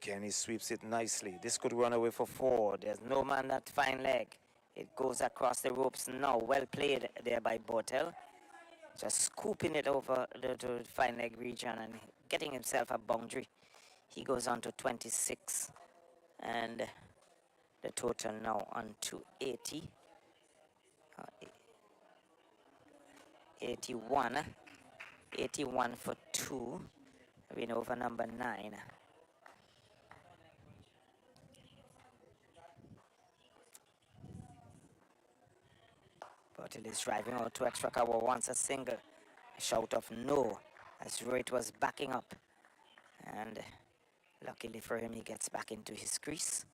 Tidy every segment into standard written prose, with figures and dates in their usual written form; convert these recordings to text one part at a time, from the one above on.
Kenny sweeps it nicely. This could run away for 4. There's no man that fine leg. It goes across the ropes now. Well played there by Bortel. Just scooping it over the fine leg region and getting himself a boundary. He goes on to 26. And the total now on to 80. 81. 81 for 2. Win over number 9. Bortel is driving out to extra cover, wants a single. A shout of no as Rohit was backing up. And luckily for him, he gets back into his crease.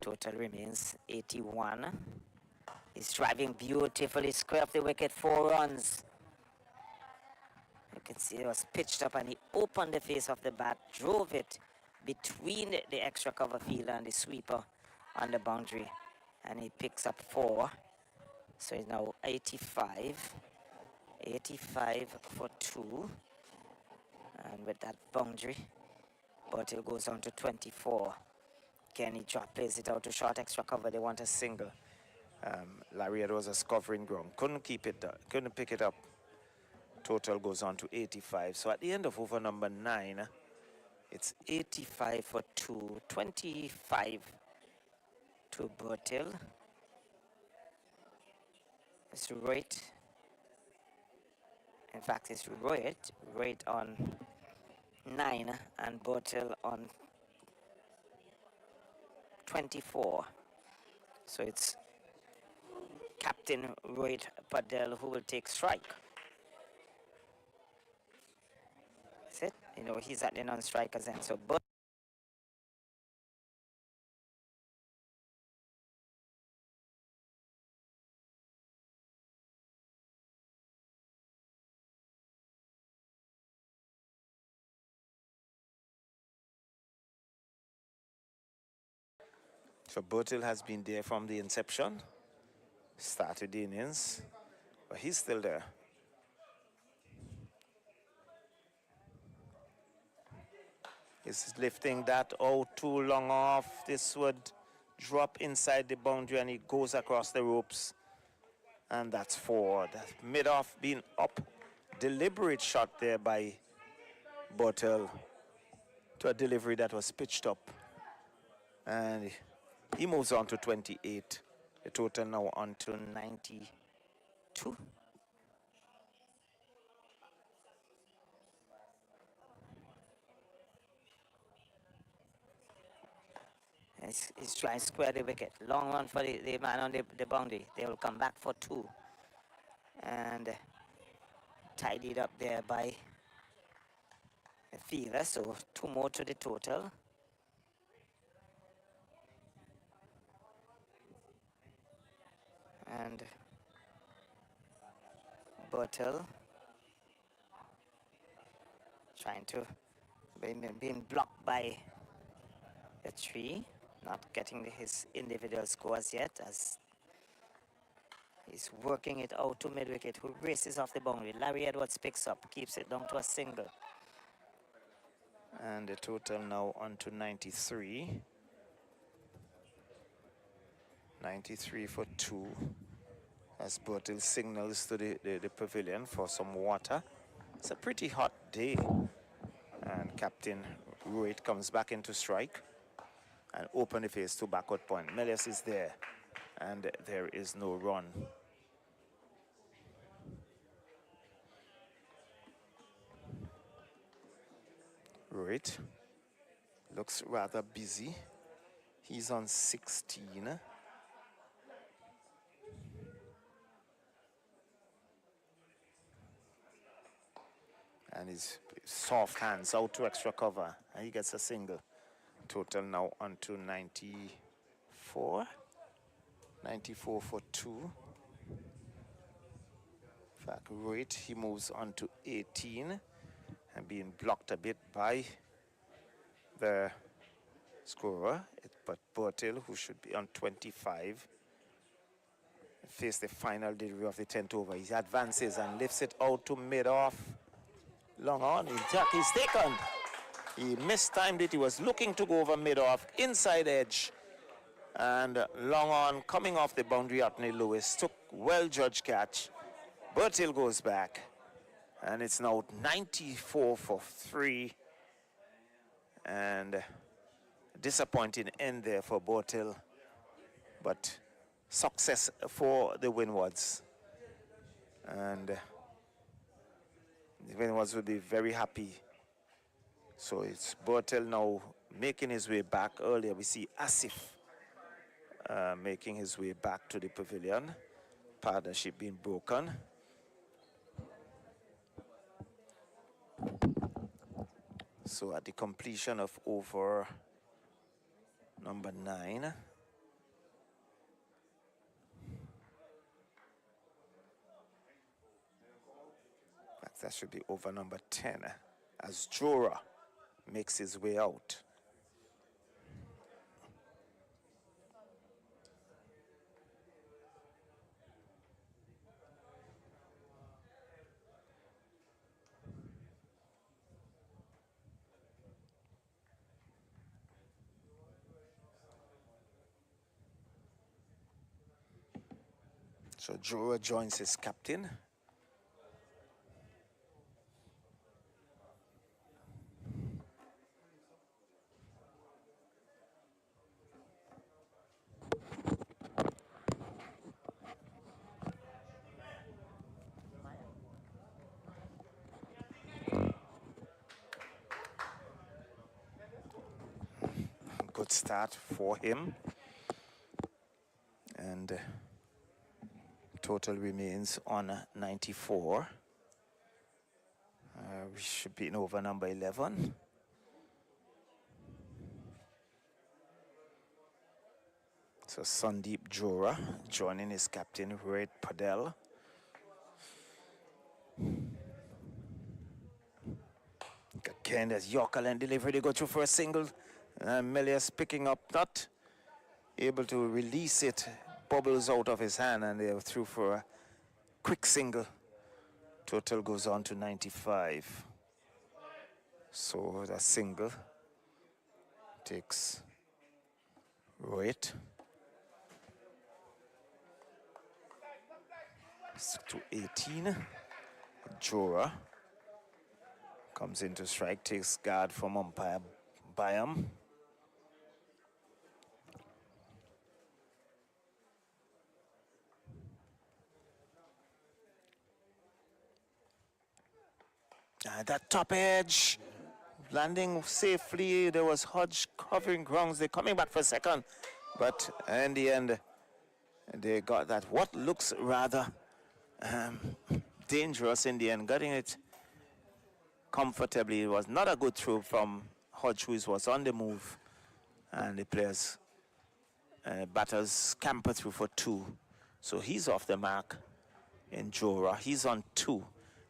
Total remains 81. He's driving beautifully, square of the wicket, 4 runs. You can see it was pitched up and he opened the face of the bat, drove it between the extra cover fielder and the sweeper on the boundary. And he picks up 4. So he's now 85. 85 for 2. And with that boundary, Bortel goes on to 24. Kenny plays it out to short extra cover. They want a single. Larry was a covering ground. Couldn't keep it, couldn't pick it up. Total goes on to 85. So at the end of over number 9, it's 85 for 2. 25 to Bortel. It's Rohit. In fact, it's Rohit on 9 and Bortel on 24. So it's Captain Rohit Padel who will take strike. That's it. You know, he's at the non-strikers end. So So Bortel has been there from the inception, started the innings, but he's still there. He's lifting that out too long off. This would drop inside the boundary and he goes across the ropes. And that's 4. That's mid-off being up. Deliberate shot there by Bortel to a delivery that was pitched up. And he moves on to 28. The total now on to 92. He's trying to square the wicket. Long run for the man on the boundary. They will come back for 2. And tidied up there by the fielder. So 2 more to the total. And Bortel trying to being blocked by the tree, not getting his individual scores yet as he's working it out to mid-wicket, who races off the boundary. Larry Edwards picks up, keeps it down to a single. And the total now on to 93. 93 for 2. As Bortel signals to the pavilion for some water. It's a pretty hot day. And Captain Rohit comes back into strike and open the face to backward point. Melius is there and there is no run. Rohit looks rather busy. He's on 16. And his soft hands out to extra cover. And he gets a single. Total now on to 94. 94 for 2. In fact, Rohit, he moves on to 18. And being blocked a bit by the scorer. But Bortel, who should be on 25, face the final delivery of the 10th over. He advances and lifts it out to mid-off. Long on, he's taken. He mistimed it. He was looking to go over mid-off, inside edge. And long on, coming off the boundary, Anthony Lewis took well-judged catch. Bertil goes back. And it's now 94 for 3. And disappointing end there for Bertil. But success for the Windwards. And the Windwards will be very happy. So it's Bertil now making his way back. Earlier we see Asif making his way back to the pavilion. Partnership being broken. So at the completion of over number 9, that should be over number 10, as Jora makes his way out. So Jora joins his captain. Good start for him. And total remains on 94. We should be in over number 11. So Sandeep Jora joining his captain, Red Padel. Again, there's Yorker and delivery. They go through for a single. Melius picking up, not able to release it. Bubbles out of his hand, and they're through for a quick single. Total goes on to 95. So the single takes Rohit to 18. Jora comes into strike, takes guard from umpire Byam. That top edge, landing safely. There was Hodge covering grounds. They're coming back for a second. But in the end, they got that. What looks rather dangerous in the end, getting it comfortably. It was not a good throw from Hodge, who was on the move. And the players, batters scamper through for 2. So he's off the mark in Jora. He's on 2.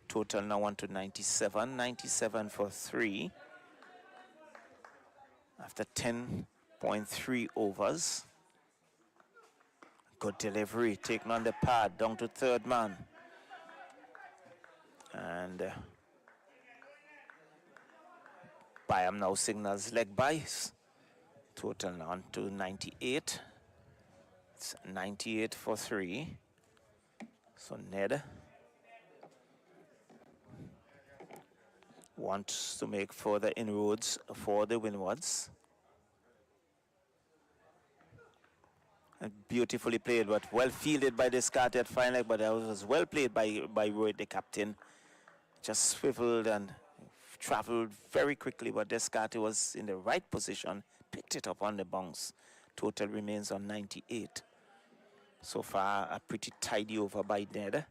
Total now on to 97. 97 for 3. After 10.3 overs. Good delivery, taking on the pad, down to third man. And Byam now signals leg byes. Total now on to 98. It's 98 for 3. So Ned wants to make further inroads for the Windwards. And beautifully played, but well fielded by this Descartes at fine leg, but that was well played by Roy, the captain. Just swiveled and traveled very quickly, but Descartes was in the right position, picked it up on the bounce. Total remains on 98. So far, a pretty tidy over by Ned.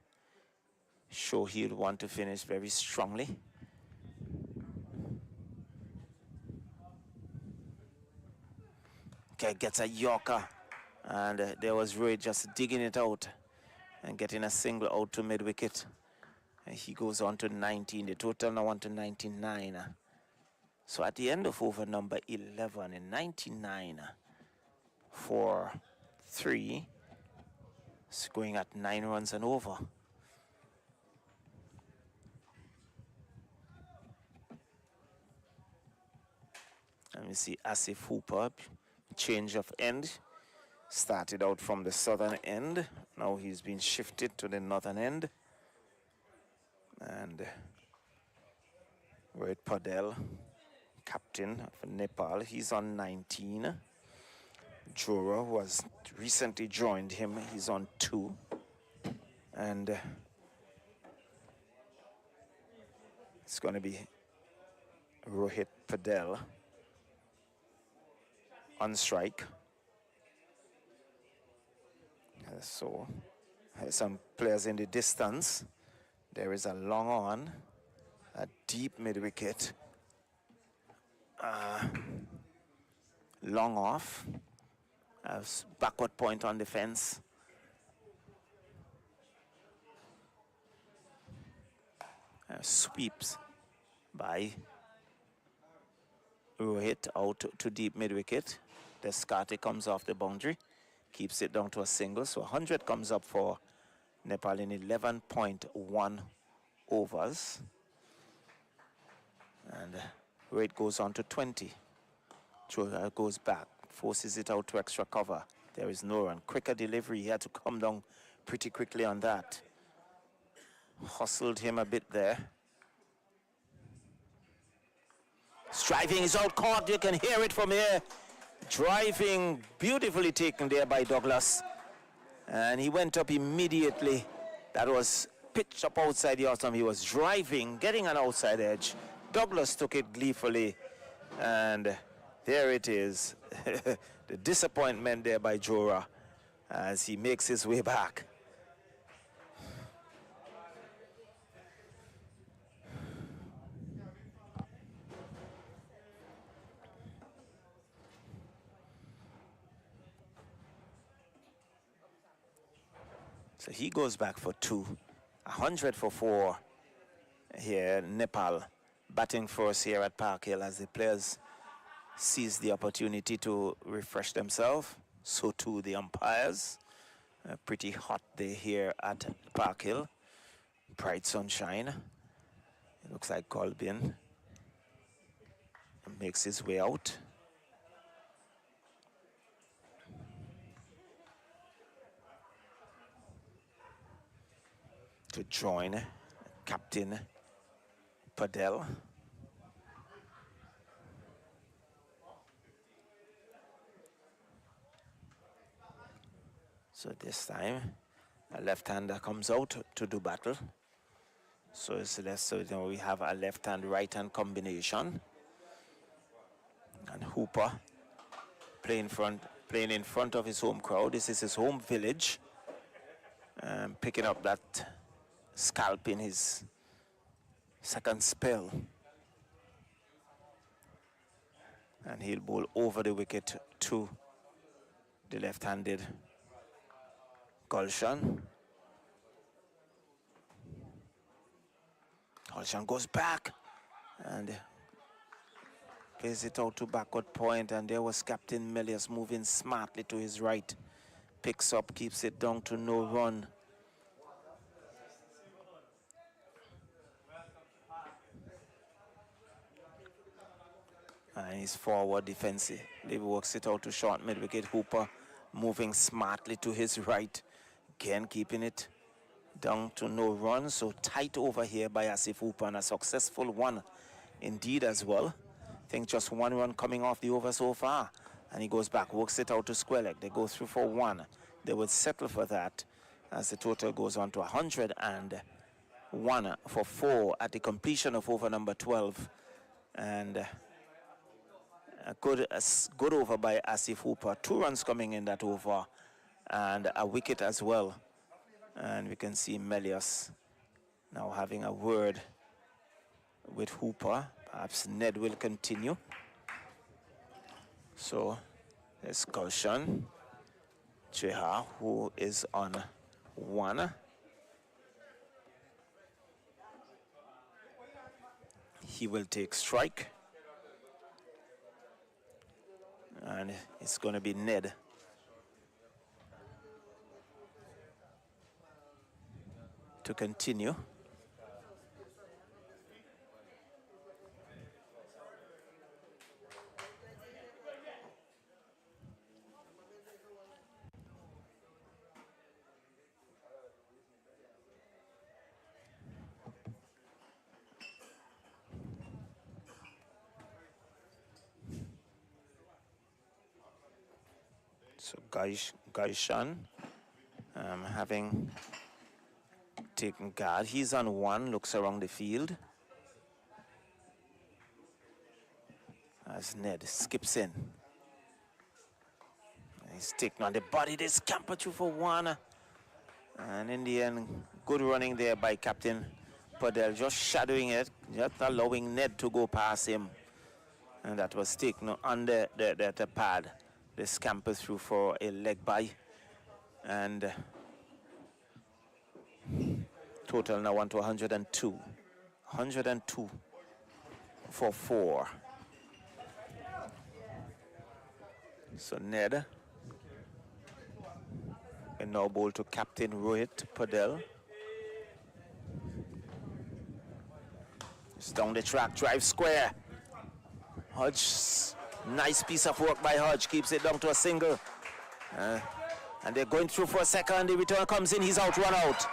Sure, he'll want to finish very strongly. Okay, gets a Yorker. And there was Roy just digging it out and getting a single out to mid-wicket. And he goes on to 19. The total now on to 99. So at the end of over number 11 in 99 for 3, it's going at 9 runs and over. You see Asif Hooper, change of end. Started out from the southern end. Now he's been shifted to the northern end. And Rohit Padel, captain of Nepal, he's on 19. Jora, who has recently joined him, he's on 2. And it's going to be Rohit Padel on strike. So some players in the distance. There is a long on, a deep mid-wicket, long off, a backward point on defense. Sweeps by Rohit out to deep mid-wicket. Descarte comes off the boundary, keeps it down to a single. So 100 comes up for Nepal in 11.1 overs. And Rohit goes on to 20. Jora goes back, forces it out to extra cover. There is no run. Quicker delivery. He had to come down pretty quickly on that. Hustled him a bit there. Striving is out caught. You can hear it from here. Driving beautifully taken there by Douglas. And he went up immediately. That was pitched up outside the autumn. He was driving, getting an outside edge. Douglas took it gleefully. And there it is. The disappointment there by Jora as he makes his way back. So he goes back for 2. 100 for 4 here. Nepal batting first here at Park Hill as the players seize the opportunity to refresh themselves. So too the umpires. Pretty hot day here at Park Hill. Bright sunshine. It looks like Colbin makes his way out. To join Captain Padel. So this time a left-hander comes out to do battle. So it's less, so you know, we have a left-hand right-hand combination. And Hooper playing in front of his home crowd. This is his home village. Picking up that scalp in his second spell. And he'll bowl over the wicket to the left-handed Gulshan. Gulshan goes back and plays it out to backward point, and there was Captain Melius moving smartly to his right. Picks up, keeps it down to no run. And he's forward defensive. He works it out to short mid-wicket. Hooper moving smartly to his right. Again, keeping it down to no run. So tight over here by Asif Hooper, and a successful one indeed as well. I think just 1 run coming off the over so far. And he goes back, works it out to square leg. They go through for 1. They would settle for that as the total goes on to 101 for 4 at the completion of over number 12. And a good over by Asif Hooper. 2 runs coming in that over, and a wicket as well. And we can see Melius now having a word with Hooper. Perhaps Ned will continue. So there's Gulshan Cheha, who is on 1. He will take strike. And it's going to be Ned to continue. So Gaishan having taken guard. He's on one, looks around the field. As Ned skips in. He's taken on the body. They scamper through for one. And in the end, good running there by Captain Padel, just shadowing it, just allowing Ned to go past him. And that was taken on the pad. They scamper through for a leg by. And total now on to 102. 102 for 4. So Ned and now ball to Captain Rohit Padel. It's down the track, drive square. Hodge, nice piece of work by Hodge, keeps it down to a single. And they're going through for a second, the return comes in, he's out, run out.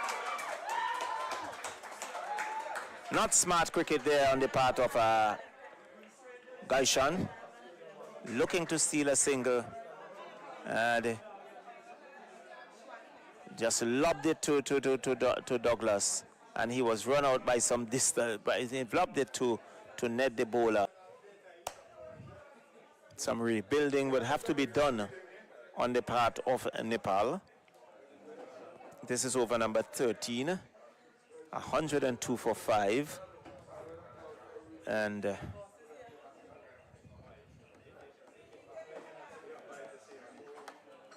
Not smart cricket there on the part of Gaishan. Looking to steal a single. And just lobbed it to Douglas. And he was run out by some distance, but he lobbed it to Ned the bowler. Some rebuilding would have to be done on the part of Nepal. This is over number 13. 102 for 5. And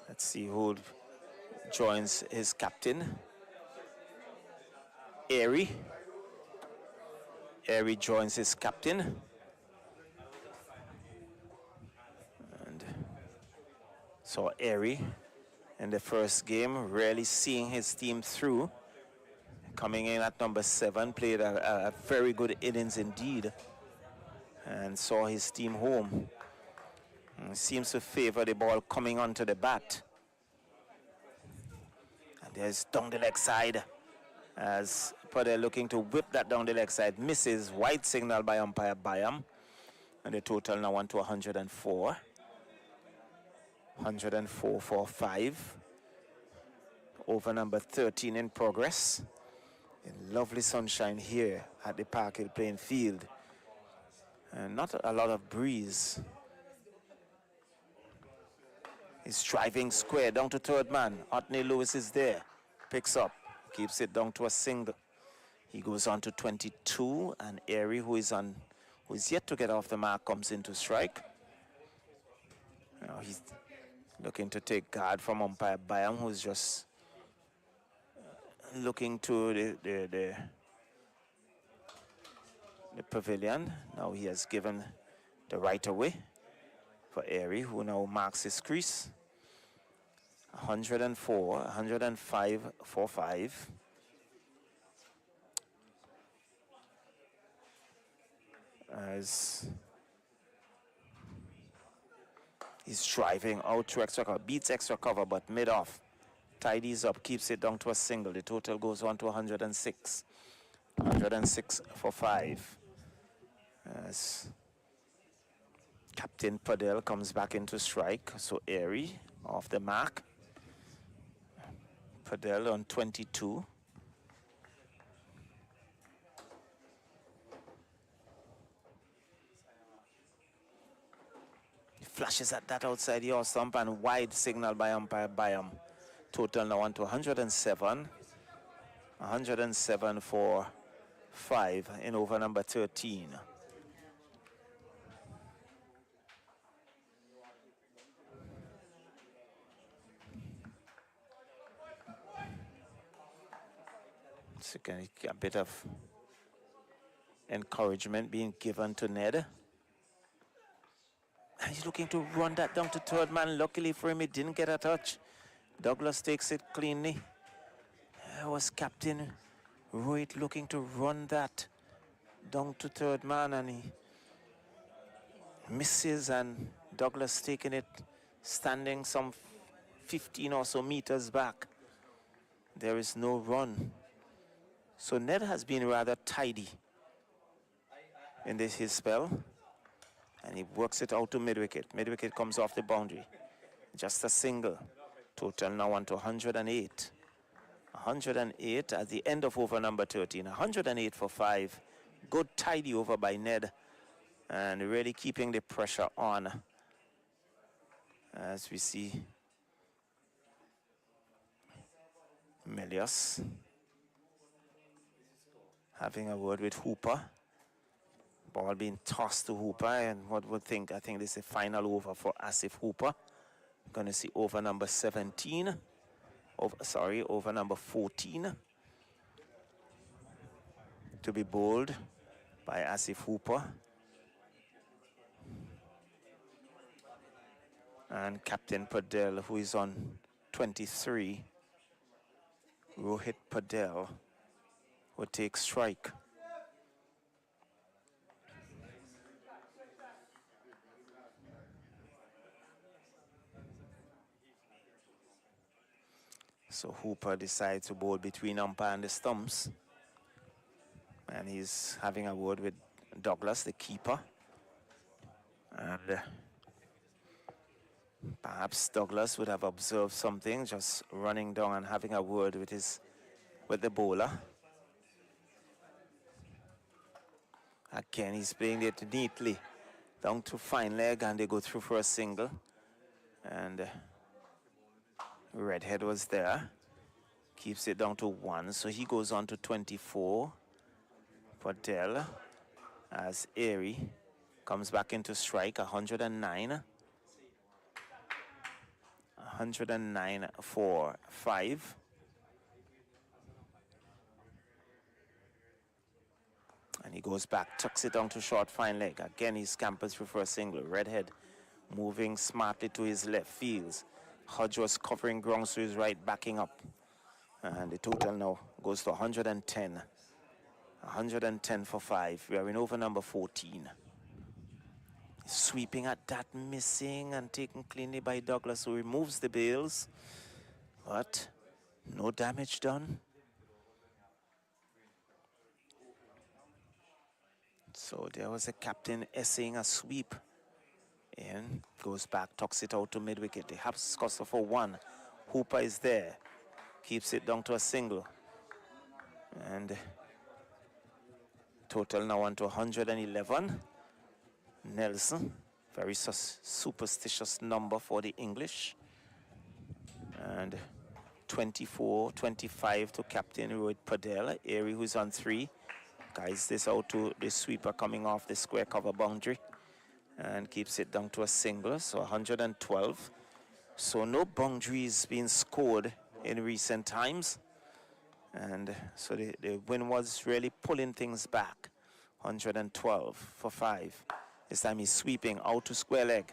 let's see who joins his captain. Airy joins his captain. And so Airy in the first game really seeing his team through. Coming in at number 7, played a very good innings indeed. And saw his team home. And seems to favor the ball coming onto the bat. And there's down the leg side. As Padel looking to whip that down the leg side. Misses, white signal by umpire Bayam. And the total now on to 104. 104 for 5. Over number 13 in progress. In lovely sunshine here at the Park Hill playing field. And not a lot of breeze. He's driving square down to third man. Otney Lewis is there. Picks up. Keeps it down to a single. He goes on to 22. And Airy, who is yet to get off the mark, comes in to strike. Now he's looking to take guard from umpire Bayam, who's just looking to the pavilion. Now he has given the right away for Airy, who now marks his crease. 104, 105 for 5. As he's driving out to extra cover, beats extra cover, but mid-off. Tidies up, keeps it down to a single. The total goes on to 106. 106 for 5. As Captain Padel comes back into strike. So Airy off the mark. Padel on 22. He flashes at that outside the off stump and wide signal by umpire Bayam. Total now on to 107. 107 for 5 in over number 13. So a bit of encouragement being given to Ned. And he's looking to run that down to third man. Luckily for him, he didn't get a touch. Douglas takes it cleanly. There was Captain Rohit looking to run that down to third man, and he misses, and Douglas taking it, standing some 15 or so meters back. There is no run. So Ned has been rather tidy in his spell, and he works it out to mid-wicket. Mid-wicket comes off the boundary. Just a single. Total now on to 108. 108 at the end of over number 13. 108 for 5. Good tidy over by Ned. And really keeping the pressure on. As we see Melius having a word with Hooper. Ball being tossed to Hooper, and I think this is a final over for Asif Hooper. Going to see over number 17. Over number 14 to be bowled by Asif Hooper. And Captain Padel, who is on 23, Rohit Padel, will take strike. So Hooper decides to bowl between umpire and the stumps. And he's having a word with Douglas, the keeper. And perhaps Douglas would have observed something, just running down and having a word with the bowler. Again, he's playing it neatly down to fine leg, and they go through for a single. And Redhead was there, keeps it down to 1, so he goes on to 24. Padel, as Airy comes back into strike, 109. 109 for 5. And he goes back, tucks it down to short fine leg. Again, he scampers through for a single. Redhead moving smartly to his left fields. Hodge was covering ground to his right, backing up. And the total now goes to 110. 110 for 5. We are in over number 14. Sweeping at that, missing and taken cleanly by Douglas, who removes the bails. But no damage done. So there was a captain essaying a sweep. In, goes back, tucks it out to mid-wicket. They have Scossa for 1. Hooper is there. Keeps it down to a single. And total now on to 111. Nelson, very superstitious number for the English. And 24, 25 to Captain Rohit Padel. Airy, who's on 3. Guides this out to the sweeper coming off the square cover boundary. And keeps it down to a single, so 112. So no boundaries being scored in recent times. And so the Windwards really pulling things back. 112 for 5. This time he's sweeping out to square leg.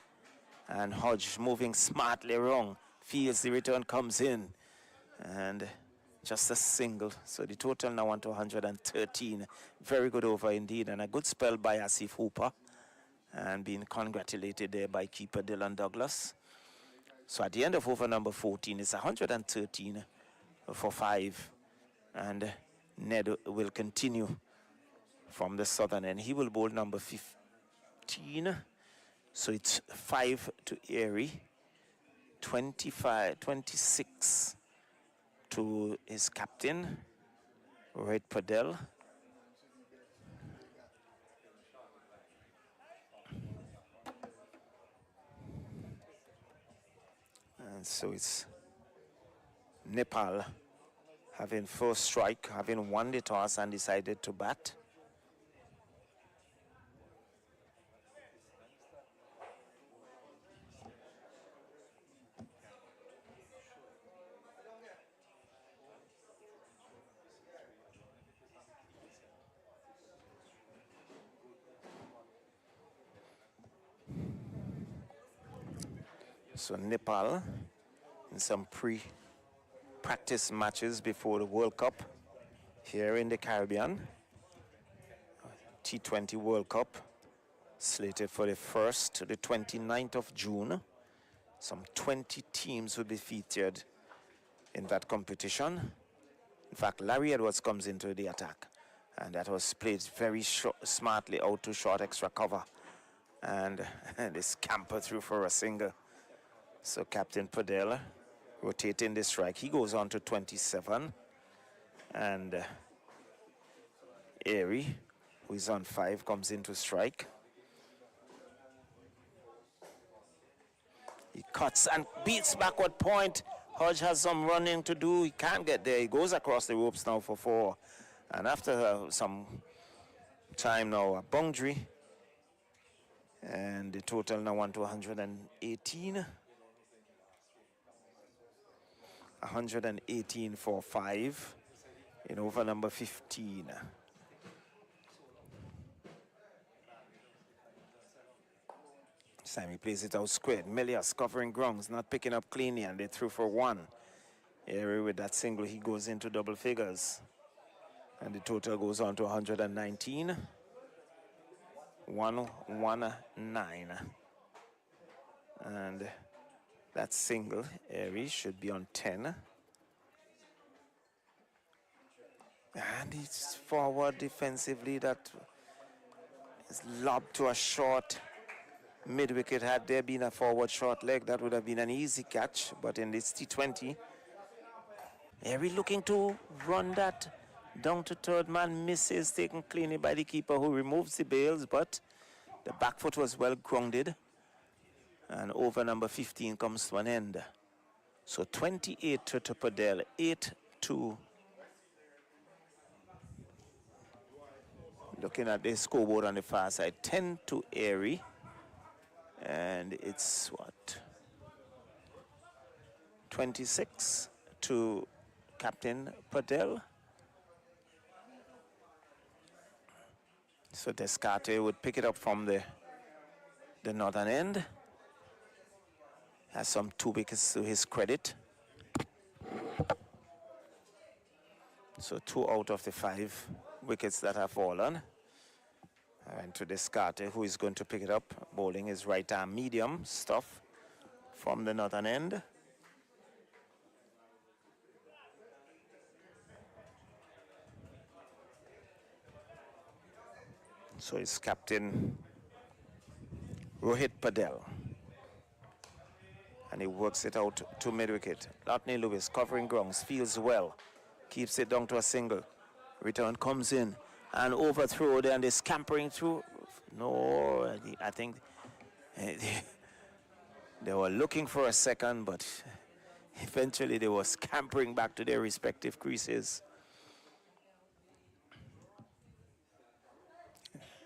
And Hodge moving smartly wrong. Feels the return comes in. And just a single. So the total now on to 113. Very good over indeed. And a good spell by Asif Hooper. And being congratulated there by keeper Dylan Douglas. So at the end of over number 14, it's 113 for 5. And Ned will continue from the southern end. He will bowl number 15. So it's 5 to Airy. 26 to his captain, Rohit Padel. And so it's Nepal having first strike, having won the toss and decided to bat. So Nepal in some pre-practice matches before the World Cup here in the Caribbean. T20 World Cup slated for the 1st to the 29th of June. Some 20 teams will be featured in that competition. In fact, Larry Edwards comes into the attack, and that was played very smartly out to short extra cover. And they scamper through for a single. So Captain Padel rotating the strike. He goes on to 27. And Airy, who is on 5, comes into strike. He cuts and beats backward point. Hodge has some running to do. He can't get there. He goes across the ropes now for 4. And after some time now, a boundary. And the total now on to 118. 118 for 5 in over number 15. Sammy plays it out squared. Milius covering grounds, not picking up cleanly, and they threw for 1. Airy with that single, he goes into double figures. And the total goes on to 119. 119. And that single, Airy, should be on 10. And it's forward defensively. That is lobbed to a short mid-wicket. Had there been a forward short leg, that would have been an easy catch. But in this T20, Airy looking to run that down to third man, misses, taken cleanly by the keeper, who removes the bails, but the back foot was well grounded. And over number 15 comes to an end. So 28 to Padel, 8-2. Looking at the scoreboard on the far side, 10 to Airy. And it's what? 26 to Captain Padel. So Descartes would pick it up from the northern end. Has some 2 wickets to his credit. So 2 out of the 5 wickets that have fallen. And to Descartes, who is going to pick it up, bowling his right arm medium stuff from the northern end. So it's Captain Rohit Padel. And he works it out to mid-wicket. Lotney Lewis covering grounds, feels well, keeps it down to a single. Return comes in and overthrow there, and they're scampering through. No, I think they were looking for a second, but eventually they were scampering back to their respective creases.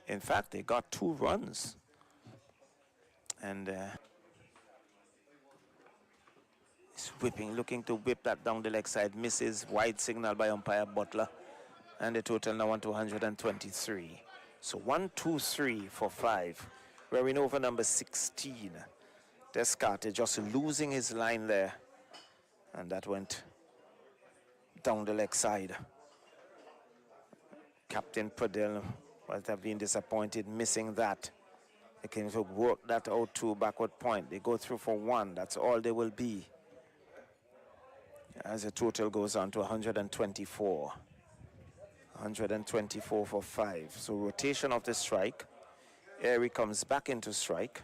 In fact, they got 2 runs. And he's whipping, looking to whip that down the leg side. Misses, wide signal by umpire Butler. And the total now on to 123. So 1, 2, 3 for 5. We're in over number 16. Descartes just losing his line there. And that went down the leg side. Captain Padel must have been disappointed missing that. They can work that out to backward point. They go through for 1. That's all they will be. As the total goes on to 124. 124 for 5. So rotation of the strike. Airy comes back into strike.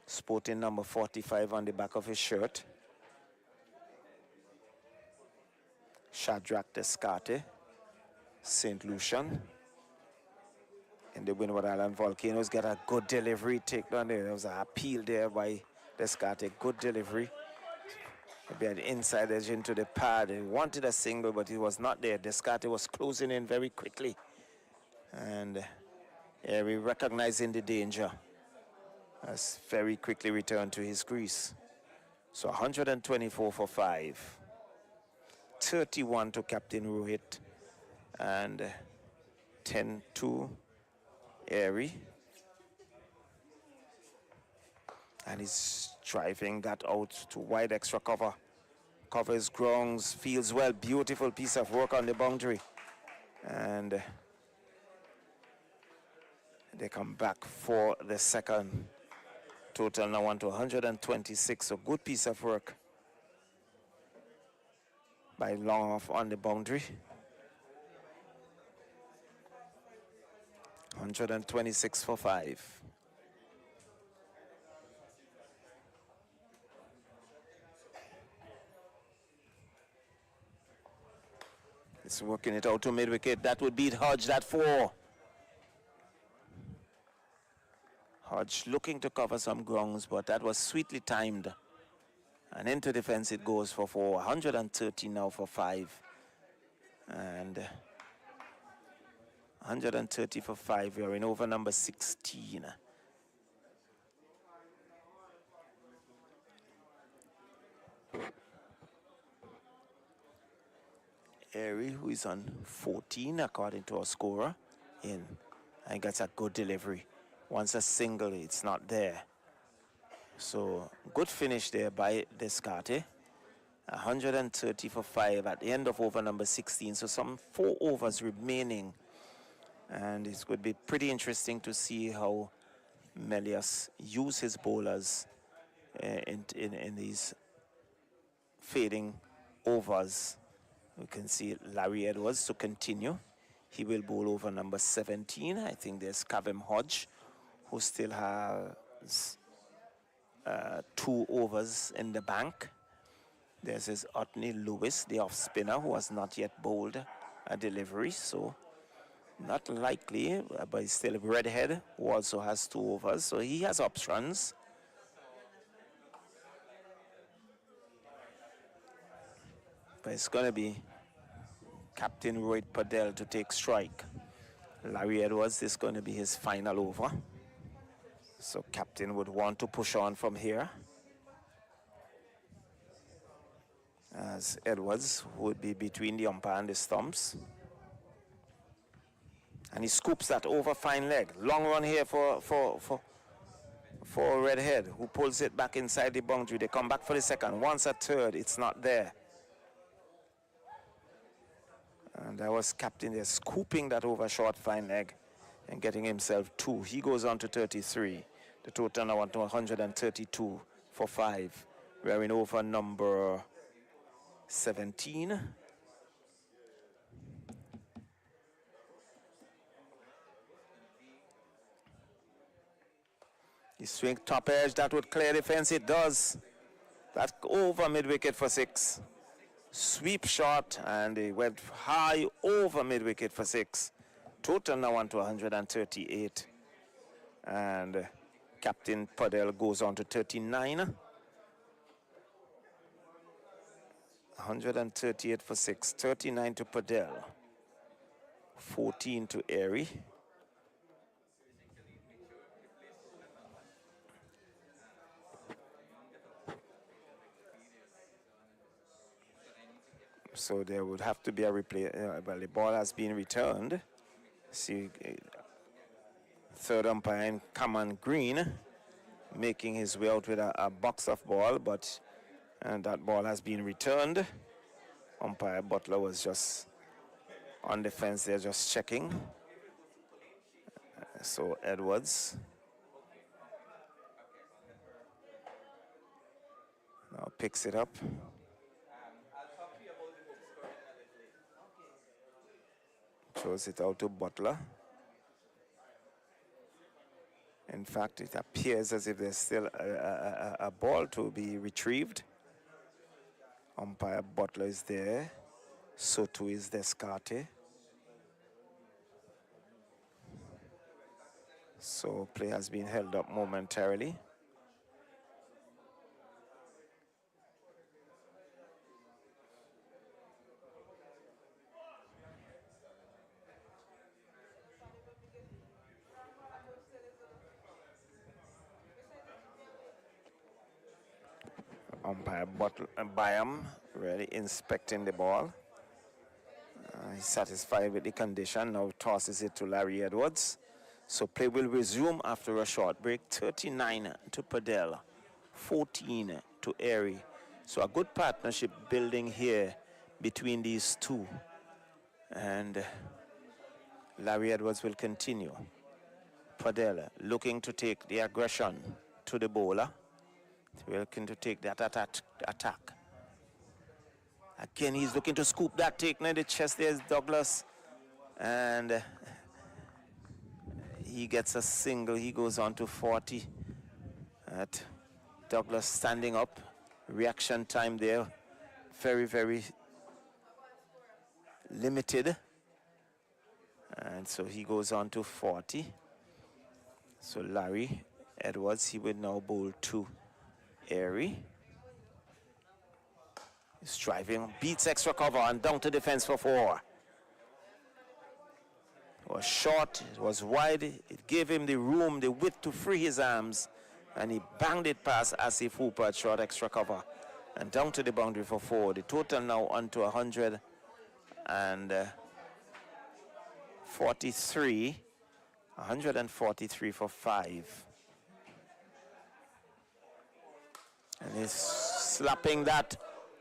Sporting number 45 on the back of his shirt. Shadrach Descartes, St. Lucian. In the Windward Island Volcanoes, get a good delivery take down there. There was an appeal there by Descartes, good delivery. Maybe an inside edge into the pad. He wanted a single, but he was not there. Descartes was closing in very quickly. And we recognizing the danger. Has very quickly returned to his crease. So 124 for 5. 31 to Captain Rohit. And 10 to Airy. And he's driving that out to wide extra cover. Covers grounds, feels well. Beautiful piece of work on the boundary. And they come back for the second. Total now on to 126. So good piece of work by Long off on the boundary. 126 for 5. It's working it out to mid-wicket. That would beat Hodge, that 4. Hodge looking to cover some grounds, but that was sweetly timed. And into defense it goes for 4. 130 now for 5. And 130 for 5. We are in over number 16. Airy, who is on 14 according to our scorer, in. I think that's a good delivery. Once a single, it's not there. So good finish there by Descarte. 130 for 5 at the end of over number 16. So some 4 overs remaining. And it could be pretty interesting to see how Melius use his bowlers in these fading overs. We can see Larry Edwards to continue. He will bowl over number 17. I think there's Kavem Hodge, who still has 2 overs in the bank. There's his Otney Lewis, the off spinner, who has not yet bowled a delivery. So not likely, but still Redhead, who also has 2 overs. So he has options. But it's going to be Captain Rohit Padel to take strike. Larry Edwards is going to be his final over. So Captain would want to push on from here, as Edwards would be between the umpire and the stumps. And he scoops that over fine leg. Long run here for Redhead, who pulls it back inside the boundary. They come back for the second. Once a third, it's not there. And that was Captain there scooping that over short fine leg and getting himself 2. He goes on to 33. The total now on to 132 for 5. We're in over number 17. He swings top edge. That would clear the fence. It does. That's over mid-wicket for 6. Sweep shot, and he went high over mid-wicket for 6. Total now on to 138. And Captain Padel goes on to 39. 138 for 6. 39 to Padel. 14 to Airy. So there would have to be a replay. Well, the ball has been returned. See, third umpire in Cameron Green making his way out with a box of ball, but that ball has been returned. Umpire Butler was just on the fence there, just checking. So Edwards now picks it up. Throws it out to Butler. In fact, it appears as if there's still a ball to be retrieved. Umpire Butler is there. So too is Descarte. So play has been held up momentarily. Umpire Byam really inspecting the ball. He's satisfied with the condition. Now tosses it to Larry Edwards. So play will resume after a short break. 39 to Padel, 14 to Airy. So a good partnership building here between these two. And Larry Edwards will continue. Padel looking to take the aggression to the bowler. Looking to take that attack. Again, he's looking to scoop that take near the chest. There's Douglas. And he gets a single. He goes on to 40. Douglas standing up. Reaction time there. Very, very limited. And so he goes on to 40. So Larry Edwards, he would now bowl to Airy. He's driving, beats extra cover and down to defense for 4. It was short, it was wide, it gave him the room, the width to free his arms, and he banged it past Asif Hooper at short extra cover and down to the boundary for 4. The total now onto 143 for 5. And he's slapping that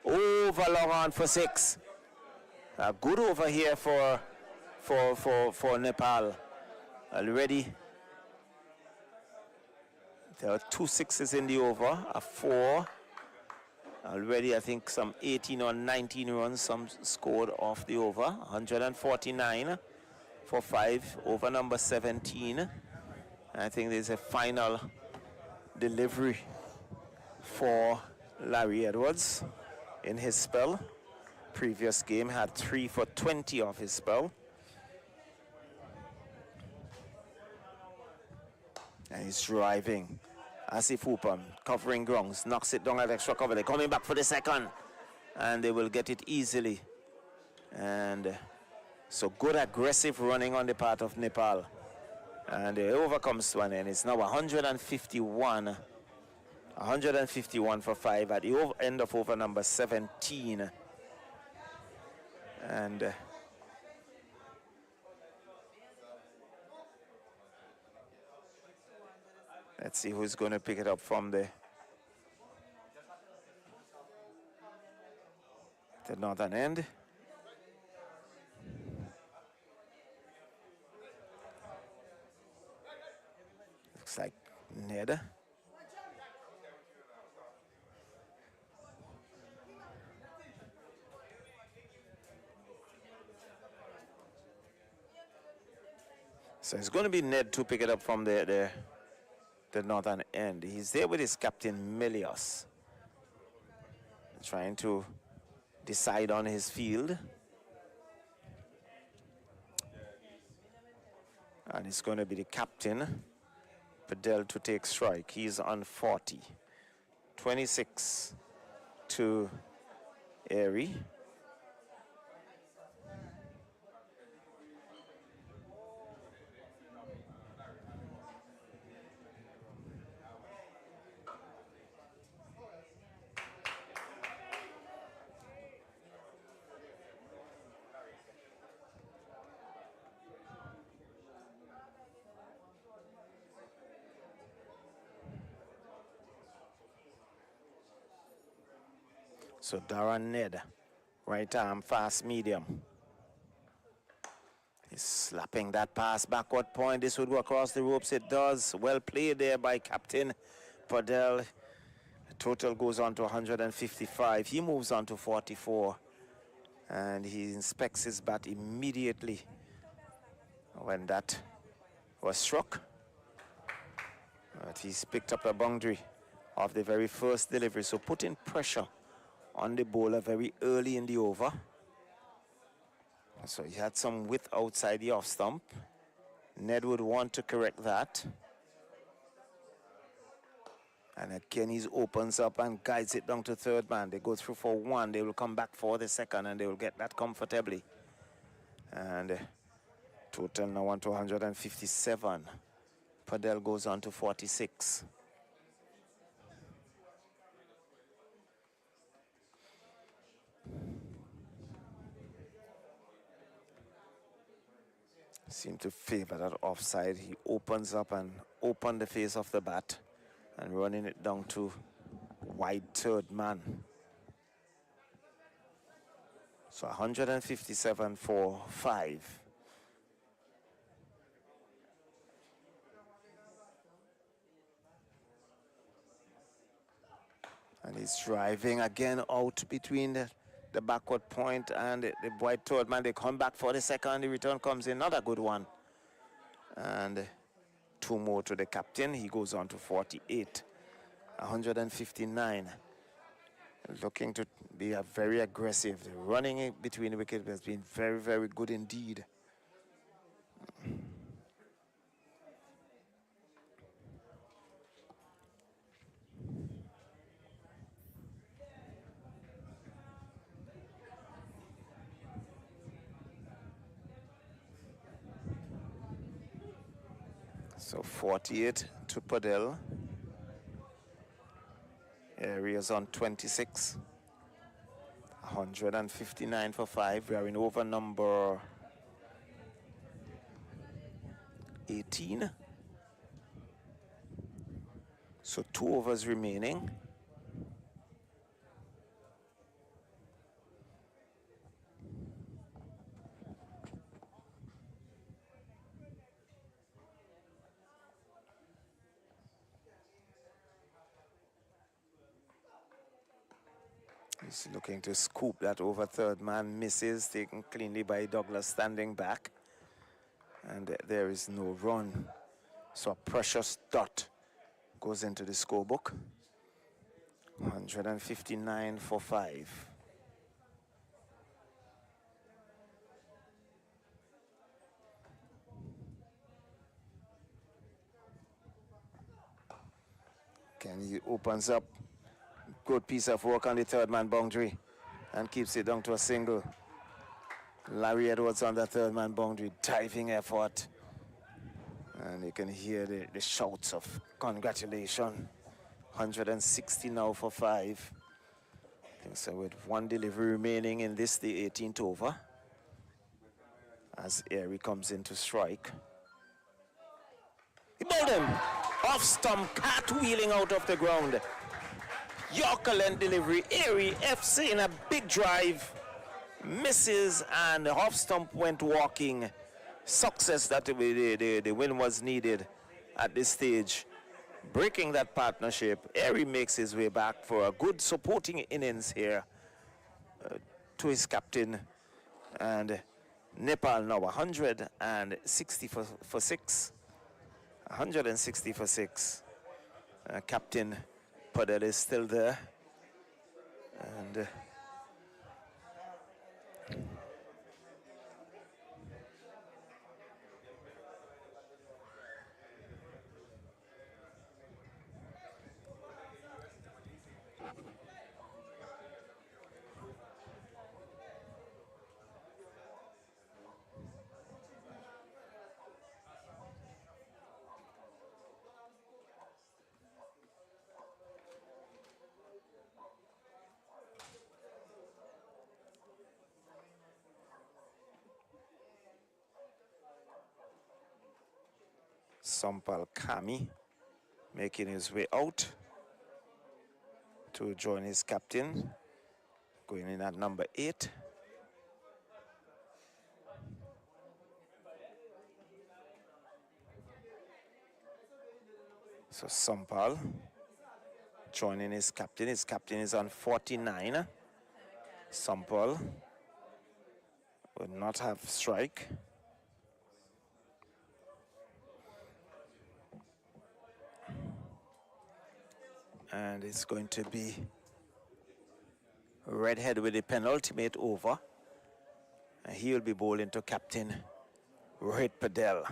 over long on for 6. A good over here for Nepal. Already there are 2 6s in the over, a 4. Already I think some 18 or 19 runs some scored off the over. 149 for 5, over number 17. I think there's a final delivery for Larry Edwards in his spell. Previous game had 3 for 20 off his spell. And he's driving. Asif Hooper covering grounds, knocks it down at extra cover. They're coming back for the second, and they will get it easily. And so good aggressive running on the part of Nepal. And the over comes to an end. It's now 151 for 5 at the end of over number 17. And let's see who's going to pick it up from the northern end. Looks like Ned. So it's going to be Ned to pick it up from the northern end. He's there with his captain Melios, trying to decide on his field. And it's going to be the captain, Padel, to take strike. He's on 40. 26 to Airy. So Darren Ned, right arm, fast medium. He's slapping that pass backward point. This would go across the ropes. It does. Well played there by Captain Padel. The total goes on to 155. He moves on to 44. And he inspects his bat immediately when that was struck. But he's picked up a boundary of the very first delivery. So putting pressure on the bowler very early in the over. So he had some width outside the off stump. Ned would want to correct that. And again, he opens up and guides it down to third man. They go through for 1. They will come back for the second, and they will get that comfortably. And total now on to 157. Padel goes on to 46. Seem to favor that offside. He opens up and open the face of the bat and running it down to wide third man. So 157 for 5. And he's driving again out between the backward point and the wide third man. They come back for the second. The return comes in, not a good one. And 2 more to the captain. He goes on to 48. 159. looking to be very aggressive. Running it between the wickets has been very, very good indeed. So 48 to Padel. Areas on 26. 159 for 5. We are in over number 18. So 2 overs remaining. He's looking to scoop that over. Third man misses, taken cleanly by Douglas standing back. And there is no run. So a precious dot goes into the scorebook. 159 for 5. He opens up. Good piece of work on the third man boundary and keeps it down to a single. Larry Edwards on the third man boundary, diving effort. And you can hear the shouts of congratulations. 160 now for 5. So with 1 delivery remaining in this, the 18th over. As Airy comes in to strike. He bowled him. Off stump, cartwheeling out of the ground. Yorker length delivery. Airy FC in a big drive. Misses and the off stump went walking. Success that the win was needed at this stage. Breaking that partnership, Airy makes his way back for a good supporting innings here to his captain. And Nepal now 160 for 6. 160 for 6. Captain Padel is still there. And Sampal Kami making his way out to join his captain, going in at number 8. So Sampal joining his captain. His captain is on 49. Sampal will not have strike. And it's going to be Redhead with the penultimate over. And he will be bowling to Captain Rohit Padel,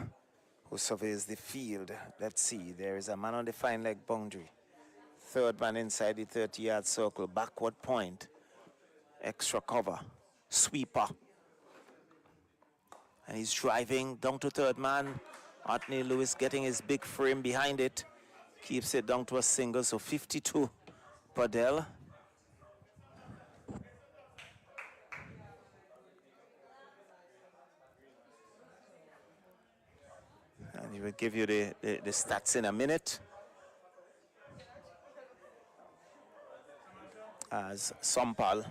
who surveys the field. Let's see, there is a man on the fine leg boundary. Third man inside the 30-yard circle, backward point. Extra cover, sweeper. And he's driving down to third man. Anthony Lewis getting his big frame behind it. Keeps it down to a single, so 52 Padel. And he will give you the stats in a minute. As Sampal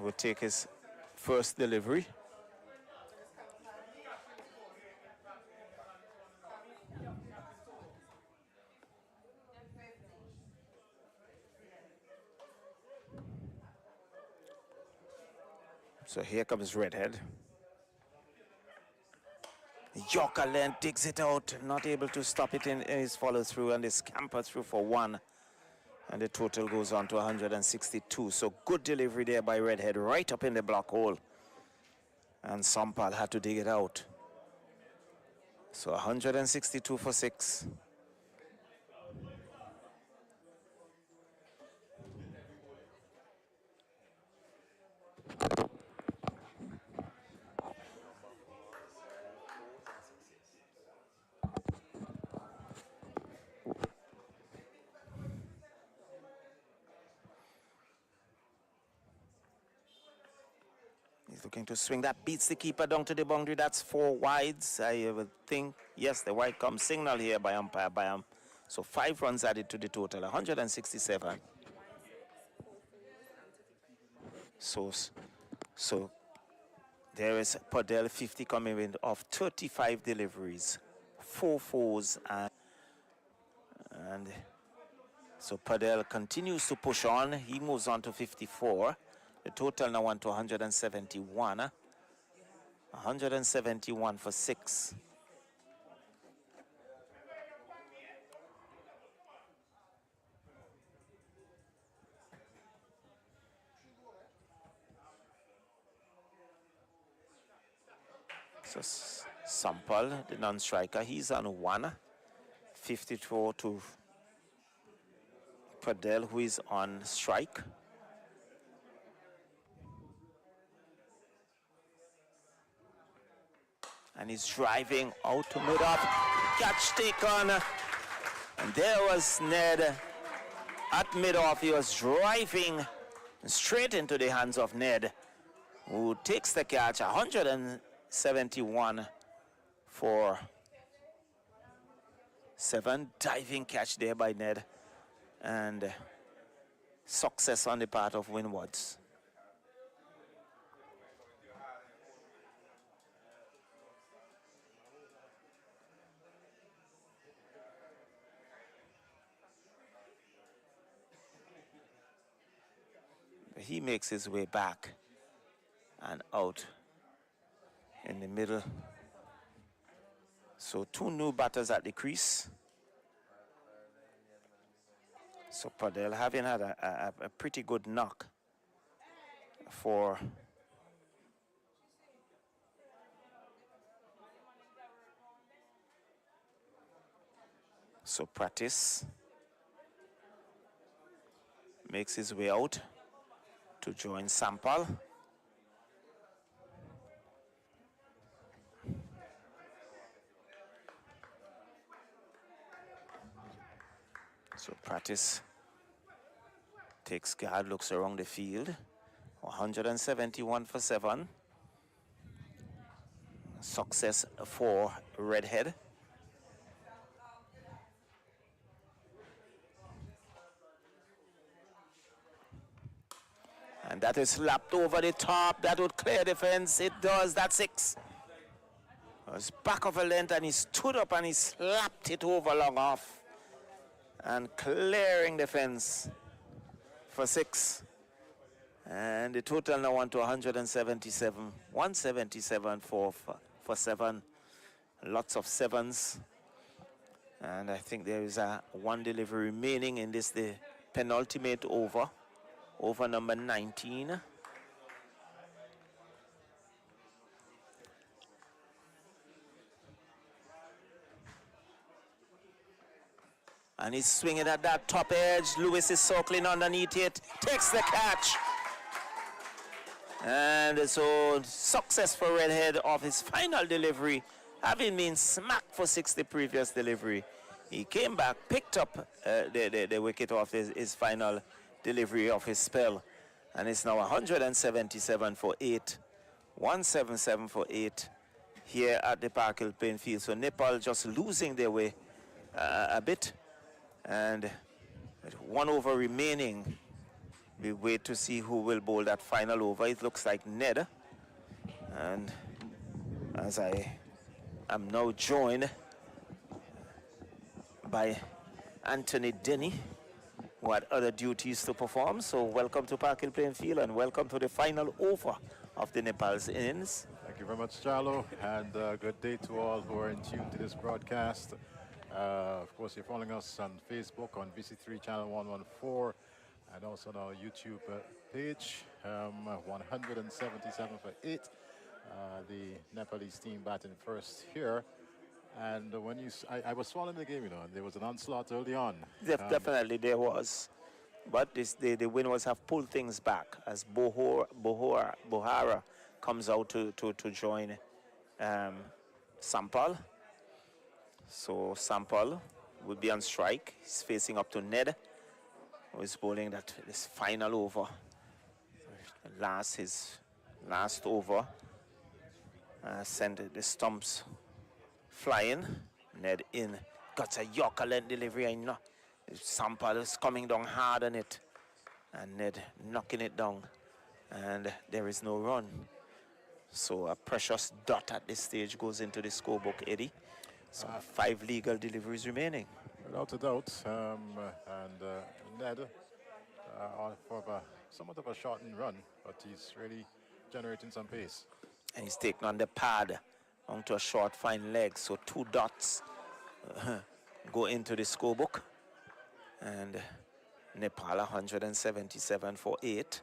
will take his first delivery. So here comes Redhead. Yorker length digs it out, not able to stop it in his follow through, and they scamper through for 1. And the total goes on to 162. So good delivery there by Redhead, right up in the block hole. And Sampal had to dig it out. So 162 for 6. He's looking to swing. That beats the keeper down to the boundary. That's 4 wides. I would think, yes, the wide come signal here by umpire Bayam. So 5 runs added to the total, 167. So there is Padel 50 coming in of 35 deliveries, 4 fours, and so Padel continues to push on. He moves on to 54. The total now on to 171. 171 for 6. So Sampal, the non-striker, he's on 1. 54 to Padel, who is on strike. And he's driving out to mid-off. Catch taken. And there was Ned at mid-off. He was driving straight into the hands of Ned, who takes the catch. 171 for 7. Diving catch there by Ned. And success on the part of Windwards. He makes his way back and out in the middle. So 2 new batters at the crease. So Padel having had a pretty good knock for so Practice makes his way out to join Sampal. So Practice takes guard, looks around the field. 171 for 7. Success for Redhead. And that is slapped over the top. That would clear the fence. It does. That's 6. It was back of a length and he stood up and he slapped it over long off. And clearing the fence for 6. And the total now on to 177. 177 for 7. Lots of 7s. And I think there is a 1 delivery remaining in this, the penultimate over. Over number 19. And he's swinging at that top edge. Lewis is circling underneath it. Takes the catch. And so success for Redhead of his final delivery. Having been smacked for 6 the previous delivery. He came back, picked up the wicket off his final delivery of his spell, and it's now 177 for 8, 177 for 8 here at the Park Hill playing field. So Nepal just losing their way a bit, and 1 over remaining. We wait to see who will bowl that final over. It looks like Ned, and as I am now joined by Anthony Denny, who had other duties to perform. So welcome to Park Hill playing field and welcome to the final over of the Nepal's innings. Thank you very much, Charlo, and good day to all who are in tune to this broadcast. Of course, you're following us on Facebook on VC3 Channel 114 and also on our YouTube page. 177 for 8. The Nepalese team batting first here. And when I was following the game, and there was an onslaught early on. Definitely there was. But the Windwards have pulled things back as Bohara comes out to join Sampal. So Sampal will be on strike. He's facing up to Ned, who is bowling this final over. His last over. Sent the stumps flying. Ned in. Got a Yorker length delivery. I know. Sampal is coming down hard on it. And Ned knocking it down. And there is no run. So a precious dot at this stage goes into the scorebook, Eddie. So 5 legal deliveries remaining. Without a doubt. Ned, for somewhat of a shortened run, but he's really generating some pace. And he's taken on the pad onto a short, fine leg. So 2 dots go into the scorebook. And Nepal 177 for 8.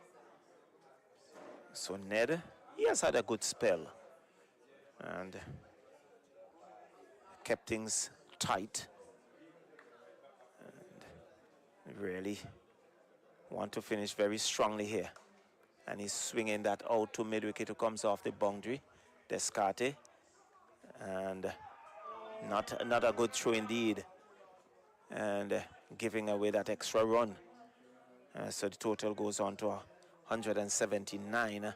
So Ned, he has had a good spell. And kept things tight. And really want to finish very strongly here. And he's swinging that out to mid-wicket who comes off the boundary. Descarte. And not a good throw indeed. And giving away that extra run. So the total goes on to 179.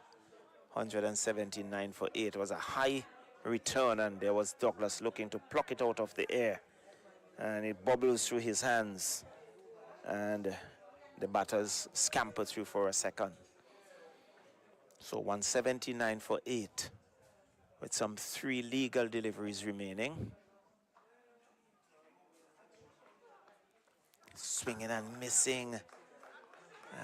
179 for 8. It was a high return, and there was Douglas looking to pluck it out of the air. And it bubbles through his hands. And the batters scamper through for a second. So 179 for 8. With some 3 legal deliveries remaining. Swinging and missing.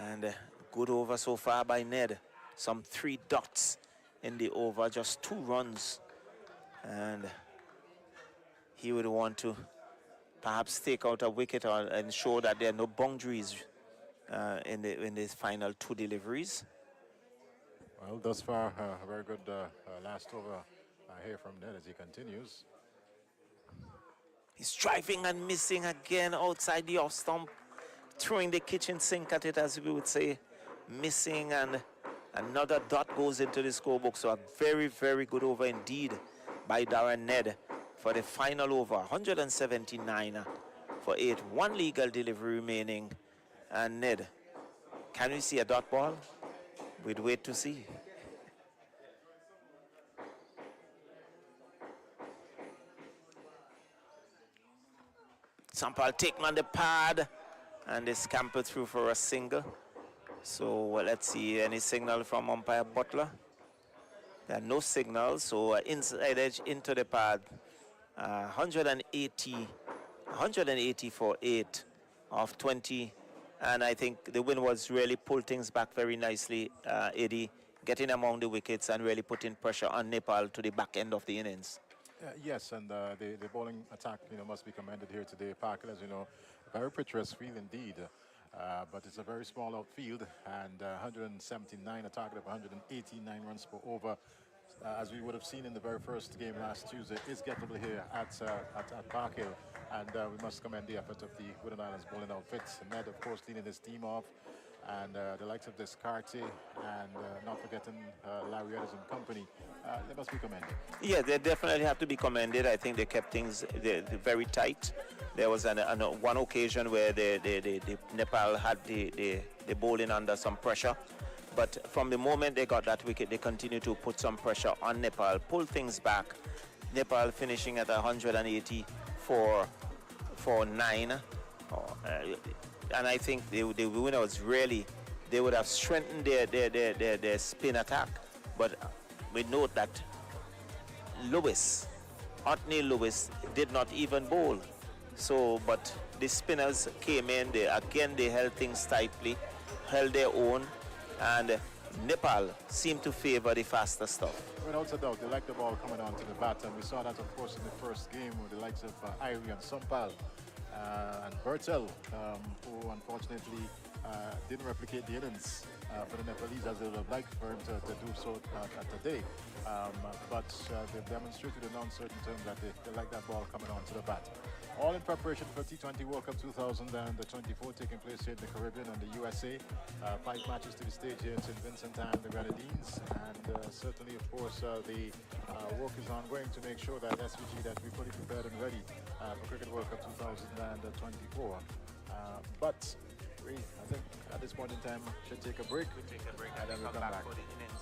And good over so far by Ned. Some 3 dots in the over, just 2 runs. And he would want to perhaps take out a wicket or ensure that there are no boundaries in the final 2 deliveries. Well, thus far, a very good last over here from Ned as he continues. He's driving and missing again outside the off stump, throwing the kitchen sink at it, as we would say, missing, and another dot goes into the scorebook. So a very, very good over indeed by Darren Ned for the final over. 179 for 8. 1 legal delivery remaining. And Ned, can we see a dot ball? We'd wait to see. Sampal taking on the pad, and they scamper through for a single. So let's see, any signal from umpire Butler? There are no signals, so inside edge into the pad. 180 for 8 of 20. And I think the Windwards really pulled things back very nicely, Eddie, getting among the wickets and really putting pressure on Nepal to the back end of the innings. Yes, and the bowling attack, must be commended here today. Parker, as you know, a very picturesque field indeed, but it's a very small outfield, and 179, a target of 189 runs per over, as we would have seen in the very first game last Tuesday, is gettable here at Park Hill, and we must commend the effort of the Wooden Islands bowling outfit. Ned, of course, leading his team off, and the likes of Descarte and not forgetting Larry Ellis and company. They must be commended. Yeah, they definitely have to be commended. I think they kept things very tight. There was one occasion where the Nepal had the bowling under some pressure. But from the moment they got that wicket, they continued to put some pressure on Nepal, pull things back. Nepal finishing at 180 for 9. And I think the winners really, they would have strengthened their spin attack. But we note that Otney Lewis did not even bowl. So, but the spinners came in, they held things tightly, held their own, and Nepal seem to favor the faster stuff. Without a doubt, they like the ball coming onto the bat, and we saw that, of course, in the first game with the likes of Irie and Sumpal and Bertel, who unfortunately didn't replicate the innings for the Nepalese as they would have liked for him to do so today. But they've demonstrated in uncertain terms that they like that ball coming onto the bat. All in preparation for T20 World Cup 2024 taking place here in the Caribbean and the USA. 5 matches to the stage here in St. Vincent and the Grenadines. And certainly, of course, the work is ongoing to make sure that SVG that we're fully prepared and ready for Cricket World Cup 2024. But I think at this point in time, should take a break. We take a break and then we'll come back. for the innings.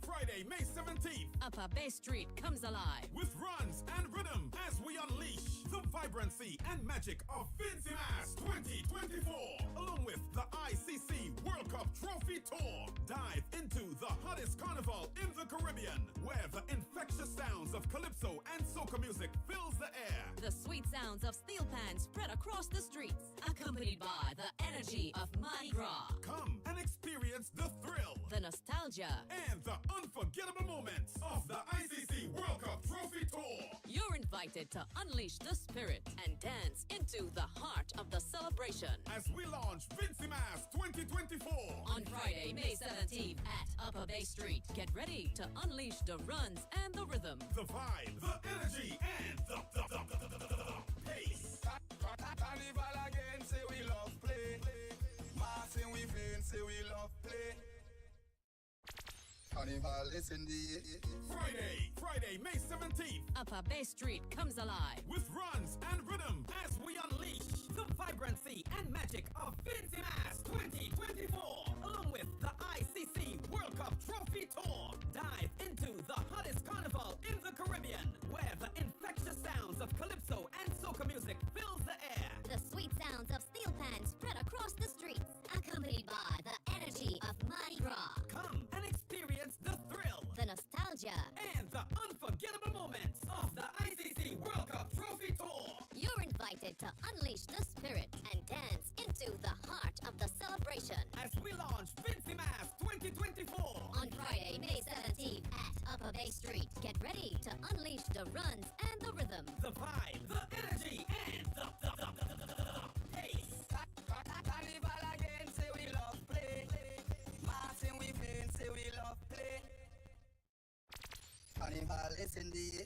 Friday, May 17th. Upper Bay Street comes alive with runs and rhythm as we unleash the vibrancy and magic of Vincy Mass 2024, along with the ICC World Cup Trophy Tour. Dive into the hottest carnival in the Caribbean, where the infectious sounds of calypso and soca music fills the air. The sweet sounds of steel pans spread across the streets, accompanied by the energy of Mardi Gras. Come and experience the thrill, the nostalgia, and the unforgettable moments of the ICC World Cup Trophy Tour. You're invited to unleash the spirit and dance into the heart of the celebration as we launch Vincy Mass 2024 on Friday, May 17th at Upper Bay Street. Get ready to unleash the runs and the rhythm, the vibe, the energy, and the pace. Carnival again, say we love play. Marching we feel, say we love play. Carnival is in the Friday, May 17th. Upper Bay Street comes alive with runs and rhythm as we unleash the vibrancy and magic of Vincy Mass 2024, along with the ICC World Cup Trophy Tour. Dive into the hottest carnival in the Caribbean, where the infectious sounds of calypso and soca music fills the air. The sweet sounds of steel pans spread across the streets, accompanied by the energy of Mardi Gras. Come and experience the thrill, the nostalgia, and the unforgettable moments of the ICC World Cup Trophy Tour. You're invited to unleash the spirit and dance into the heart of the celebration as we launch Vincy Mass 2024 on Friday, May 17th at Upper Bay Street. Get ready ready to unleash the runs and the rhythm. The vibe, the energy, and the pace. Carnival again, say we love play. Martin we playing, say we love play. Carnival is in the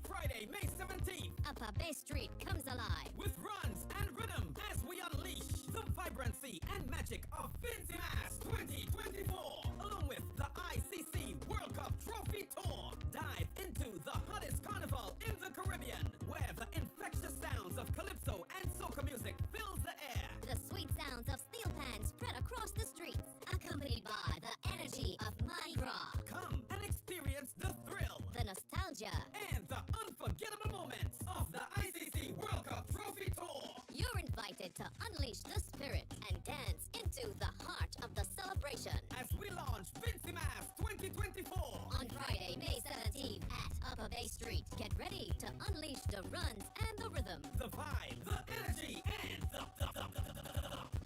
Friday, May 17th. Upper Bay Street comes alive. With runs and rhythm as we unleash the vibrancy and magic of Fancy Mass 2024, along with the ICC World Cup Trophy Tour. Dive into the hottest carnival in the Caribbean, where the infectious sounds of calypso and soca music fills the air. The sweet sounds of steel pans spread across the streets, accompanied by the energy of Mardi Gras. Come and experience the thrill, The nostalgia. and the unforgettable moments of the ICC World Cup Trophy Tour. You're invited to unleash the spirit and dance into the heart of the celebration. As we launch Fancy Mass 2024. On Friday, May 17th at Upper Bay Street, get ready to unleash the runs and the rhythm. The vibe, the energy, and the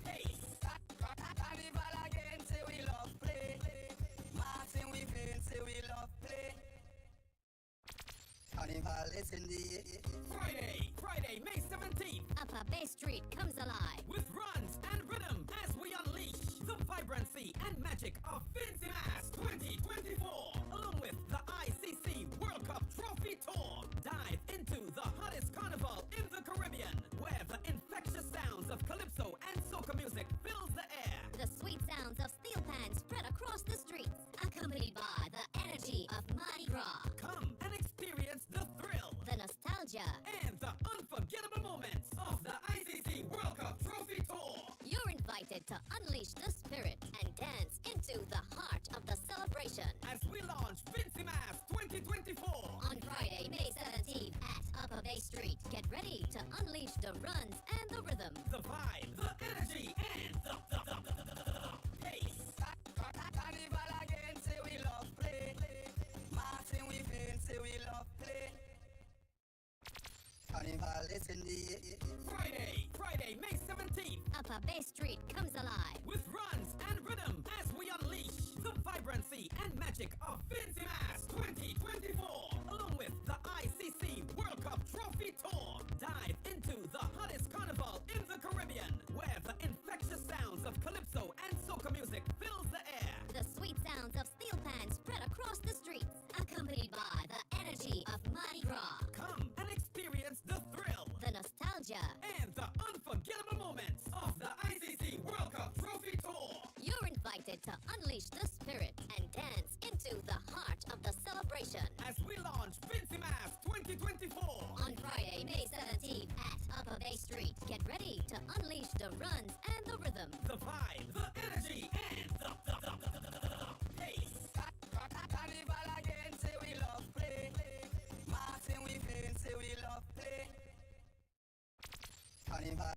pace. Carnival again, say we love play. Martin we playing, say we love play. Carnival is in the Friday, May 17th. Upper Bay Street comes alive. With runs and rhythm as we unleash the vibrancy and magic of Fancy Mass 2024, along with the ICC World Cup Trophy Tour. Dive into the hottest carnival in the Caribbean, where the infectious sounds of calypso and soca music fills the air. The sweet sounds of steel pans spread across the streets, accompanied by the energy of Mardi Gras. Come and experience the thrill, The nostalgia. and the unforgettable moments of the ICC World Cup Trophy Tour. You're invited to unleash the spirit and dance into the heart of the celebration. As we launch Fancy Mass 2024. On Friday, May 17th at Upper Bay Street, get ready to unleash the runs and the rhythm. The vibe, the energy, and the pace. Carnival again, say we love play. Martin we playing, say we love play. Carnival is in the Friday, May 17th. Upper Bay Street comes alive. With runs and rhythm as we unleash the vibrancy and magic of Fancy Mass 2024, along with the ICC World Cup Trophy Tour. Dive into the hottest carnival in the Caribbean, where the infectious sounds of calypso and soca music fills the air. The sweet sounds of steel pans spread across the streets, accompanied by the energy of Mardi Gras. Come and experience the thrill, The nostalgia. and the unforgettable moments of the ICC World Cup Trophy Tour. You're invited to unleash the spirit and dance into the heart of the celebration. As we launch Fancy Mass 2024. On Friday, May 17th at Upper Bay Street, get ready to unleash the runs and the rhythm. The vibe, the energy, and the pace. Carnival again, say we love play. Martin we playing, say we love play. Carnival.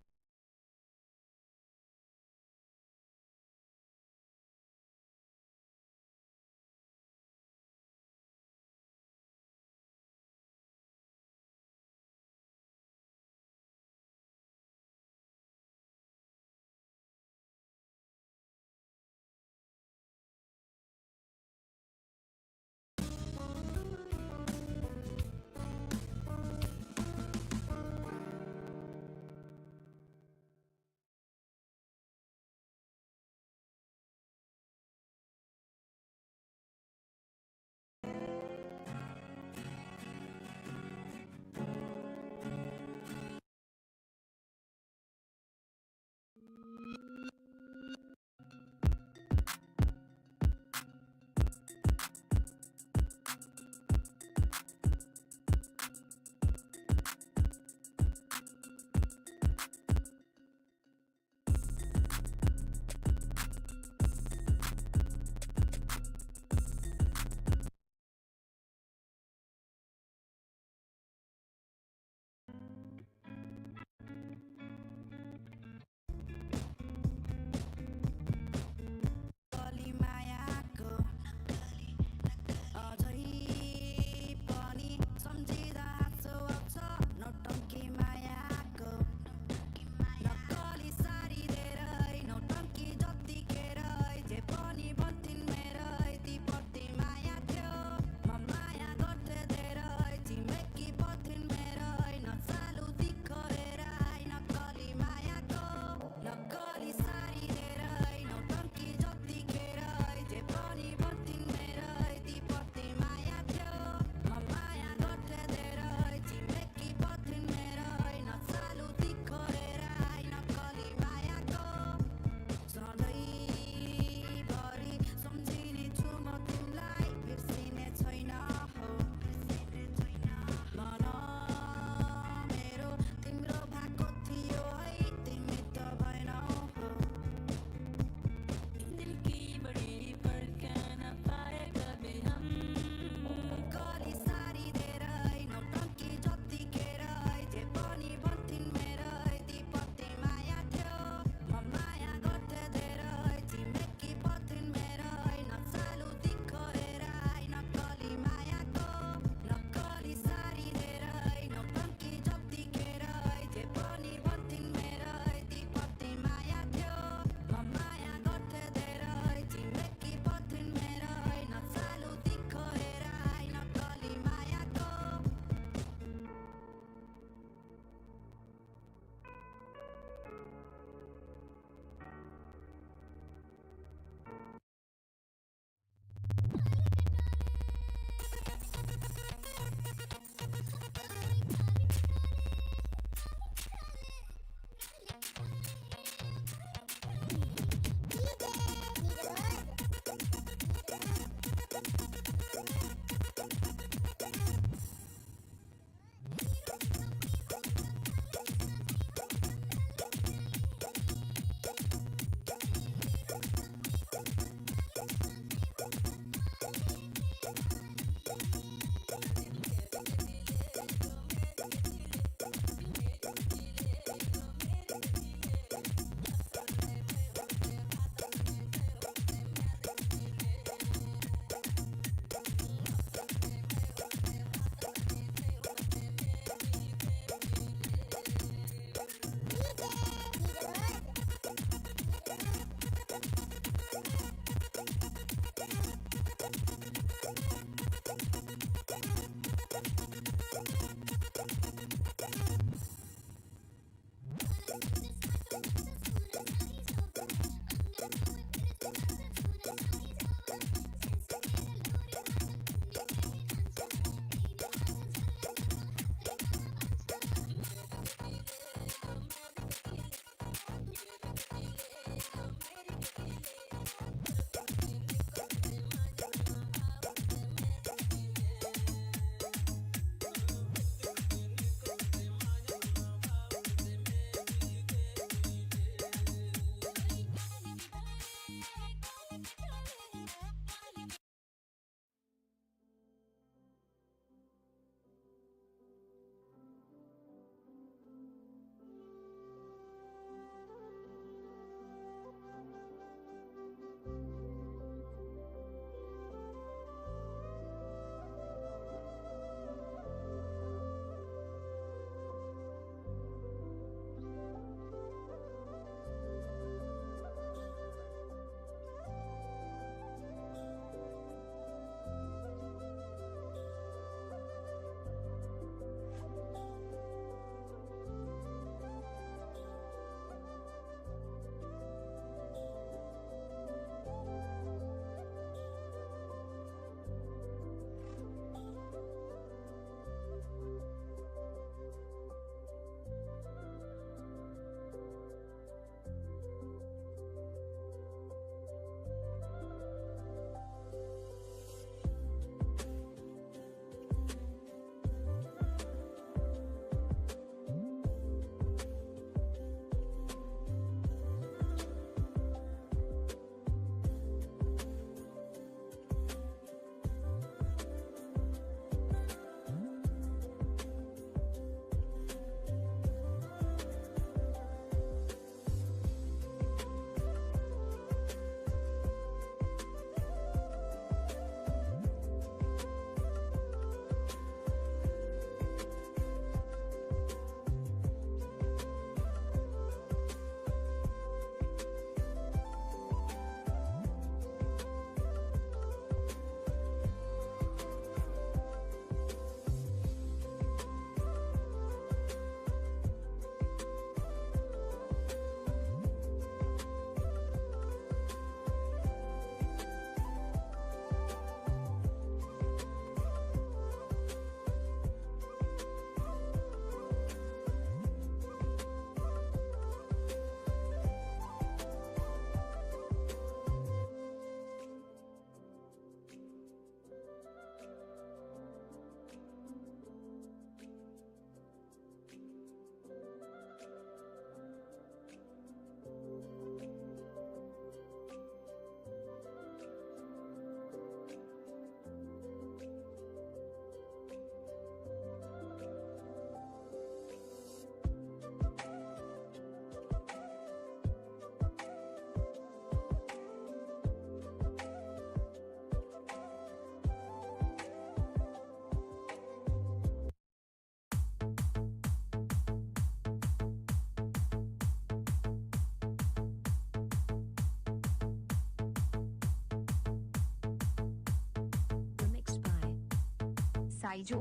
पाइजो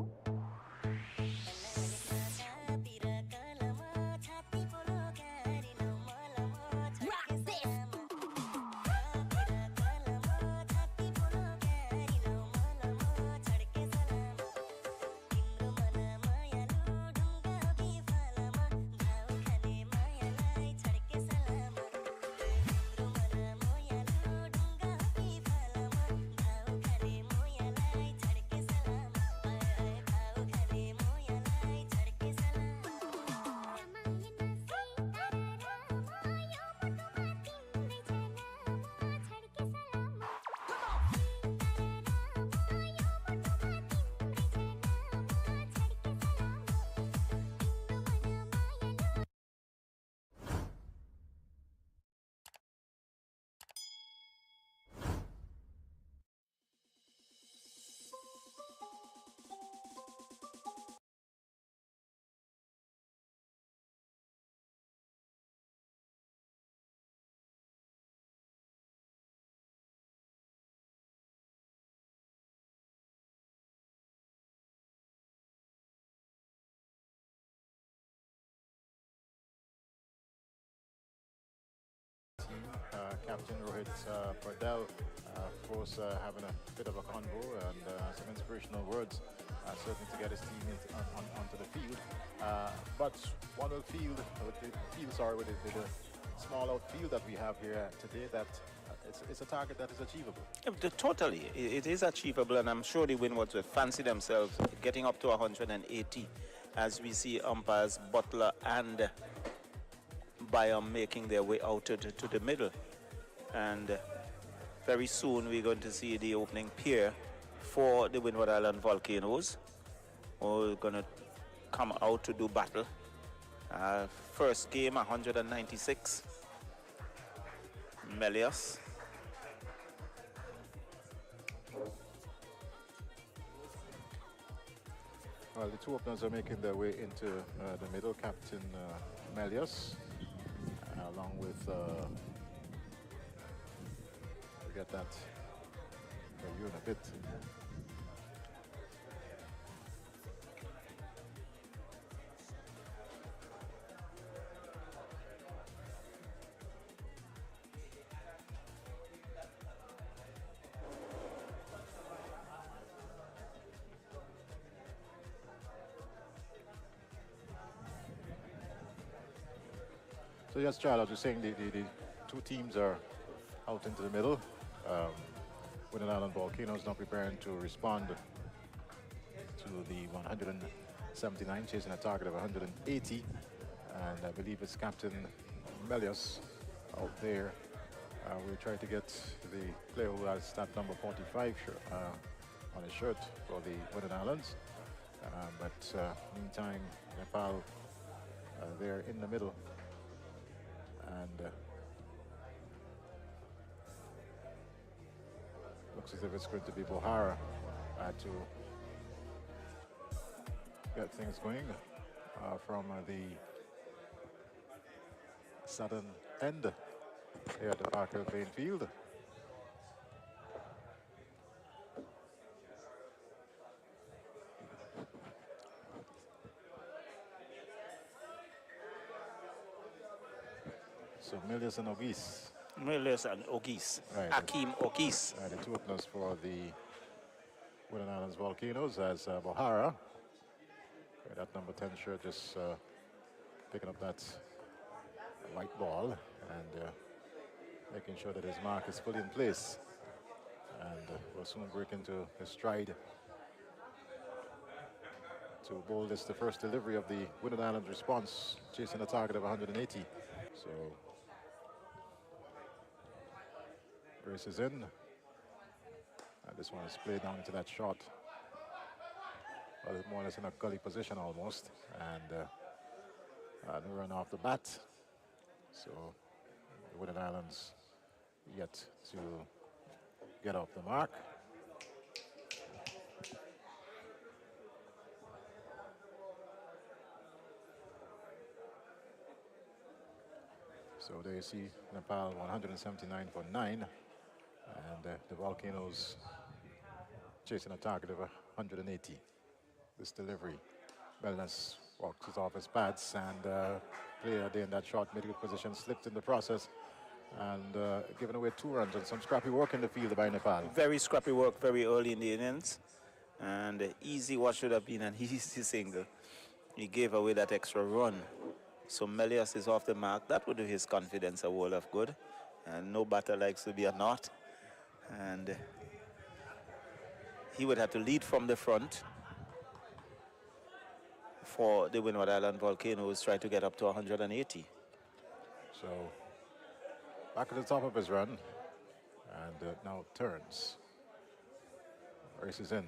Captain Rohit Pradel, of course, having a bit of a convo and some inspirational words, certainly to get his team onto the field. But one will feel, with the small outfield that we have here today, that it's a target that is achievable. Totally, it is achievable, and I'm sure the Windwards will fancy themselves getting up to 180, as we see umpires Butler and Byam making their way out to the middle. And very soon we're going to see the opening pair for the Windward Island Volcanoes, who are going to come out to do battle. First game, 196. Melius. Well, the two openers are making their way into the middle. Captain Melius, along with, we get that for you in a bit. So yes, Charles, I was just saying the two teams are out into the middle. Windward Island Volcanoes now preparing to respond to the 179, chasing a target of 180. And I believe it's Captain Melius out there. We'll try to get the player who has that number 45 on his shirt for the Windward Islands. But meantime, Nepal, they're in the middle. And looks as if it's going to be Bohara to get things going from the southern end here at the Parker playing field. So Milius and Ogis. Milius and Ogis. Right. Akim Ogis. The two openers for the Windward Islands Volcanoes as Bohara. That number 10 shirt just picking up that white ball and making sure that his mark is fully in place. And will soon break into his stride to bowl this the first delivery of the Windward Islands response, chasing a target of 180. So race is in, and this one is played down into that shot. Well, it's more or less in a gully position almost, and no run off the bat. So the Windward Islands yet to get off the mark. So there you see Nepal 179 for 9, and the Volcanoes chasing a target of 180. this delivery. Wellness walks his off his pads, and player there in that short medical position slipped in the process and given away 2 runs and some scrappy work in the field by Nepal. Very scrappy work very early in the innings, and easy what should have been an easy single. He gave away that extra run. So Melius is off the mark. That would do his confidence a world of good. And no batter likes to be a knot. And he would have to lead from the front for the Windward Island Volcanoes try to get up to 180. So back at the top of his run, and now turns. Races in. And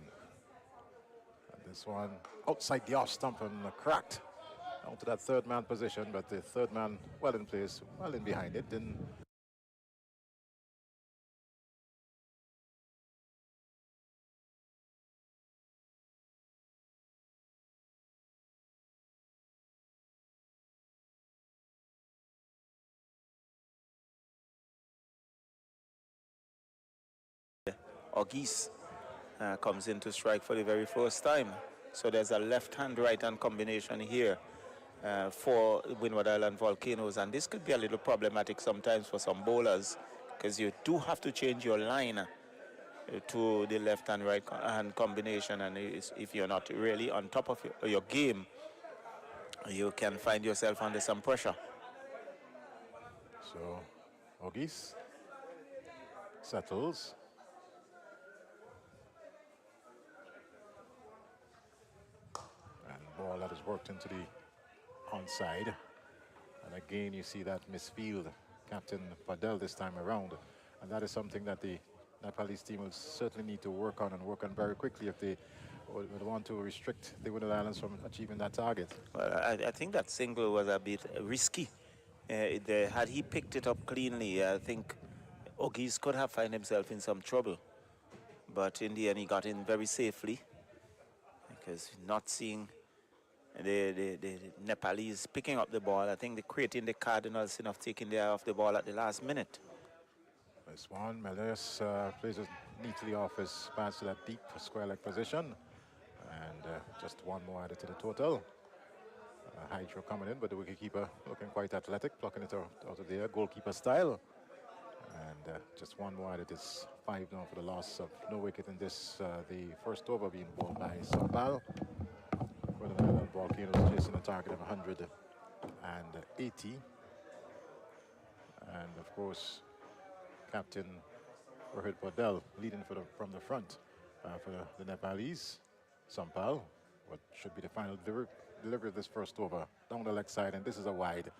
this one outside the off stump and cracked down to that third man position, but the third man well in place, well in behind it. Didn't Ogis comes in to strike for the very first time. So there's a left-hand, right-hand combination here for Windward Island Volcanoes. And this could be a little problematic sometimes for some bowlers, because you do have to change your line to the left and right hand combination. And if you're not really on top of your game, you can find yourself under some pressure. So Ogis settles. And ball that is worked into the onside. And again, you see that misfield, Captain Padel this time around. And that is something that the Nepalese team will certainly need to work on, and work on very quickly if they would want to restrict the Windward Islands from achieving that target. Well, I think that single was a bit risky. Had he picked it up cleanly, I think Ogis could have found himself in some trouble. But in the end, he got in very safely, because not seeing the Nepalese picking up the ball, I think they're creating the Cardinals enough taking their eye off the ball at the last minute. This one, Melius plays it neatly off his pass to that deep square leg position. And just one more added to the total. Hydro coming in, but the wicketkeeper looking quite athletic, plucking it out of the air, goalkeeper style. And just one more added is 5 now for the loss of no wicket in this, the first over being bowled by Sampal. For the Island Volcanoes chasing a target of 180. And of course, Captain Rohit Patel leading from the front for the Nepalese. Sampal, what should be the final delivery of this first over, down the leg side, and this is a wide.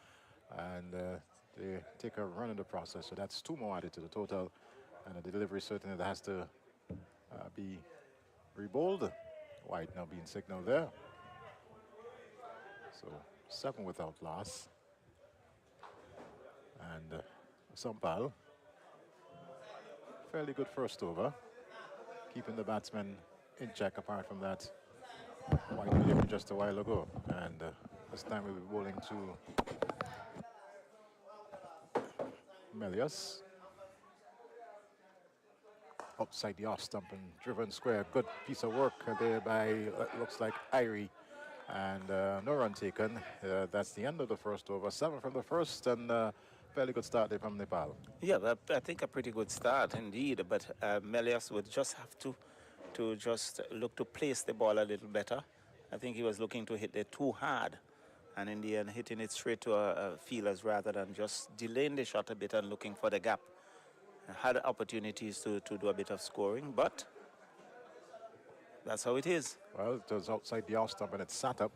And they take a run in the process, so that's 2 more added to the total. And the delivery certainly that has to be rebowled. Wide now being signaled there. So 7 without loss. And Sampal, fairly good first over, keeping the batsman in check apart from that wide delivery just a while ago. And this time we'll be bowling to Melius. Outside the off stump and driven square. Good piece of work there by, looks like Irie. And no run taken. That's the end of the first over. 7 from the first, and fairly good start there from Nepal. Yeah, I think a pretty good start indeed, but Melius would just have to just look to place the ball a little better. I think he was looking to hit it too hard, and in the end hitting it straight to a fielders rather than just delaying the shot a bit and looking for the gap. Had opportunities to do a bit of scoring, but that's how it is. Well, it was outside the off stump and it sat up,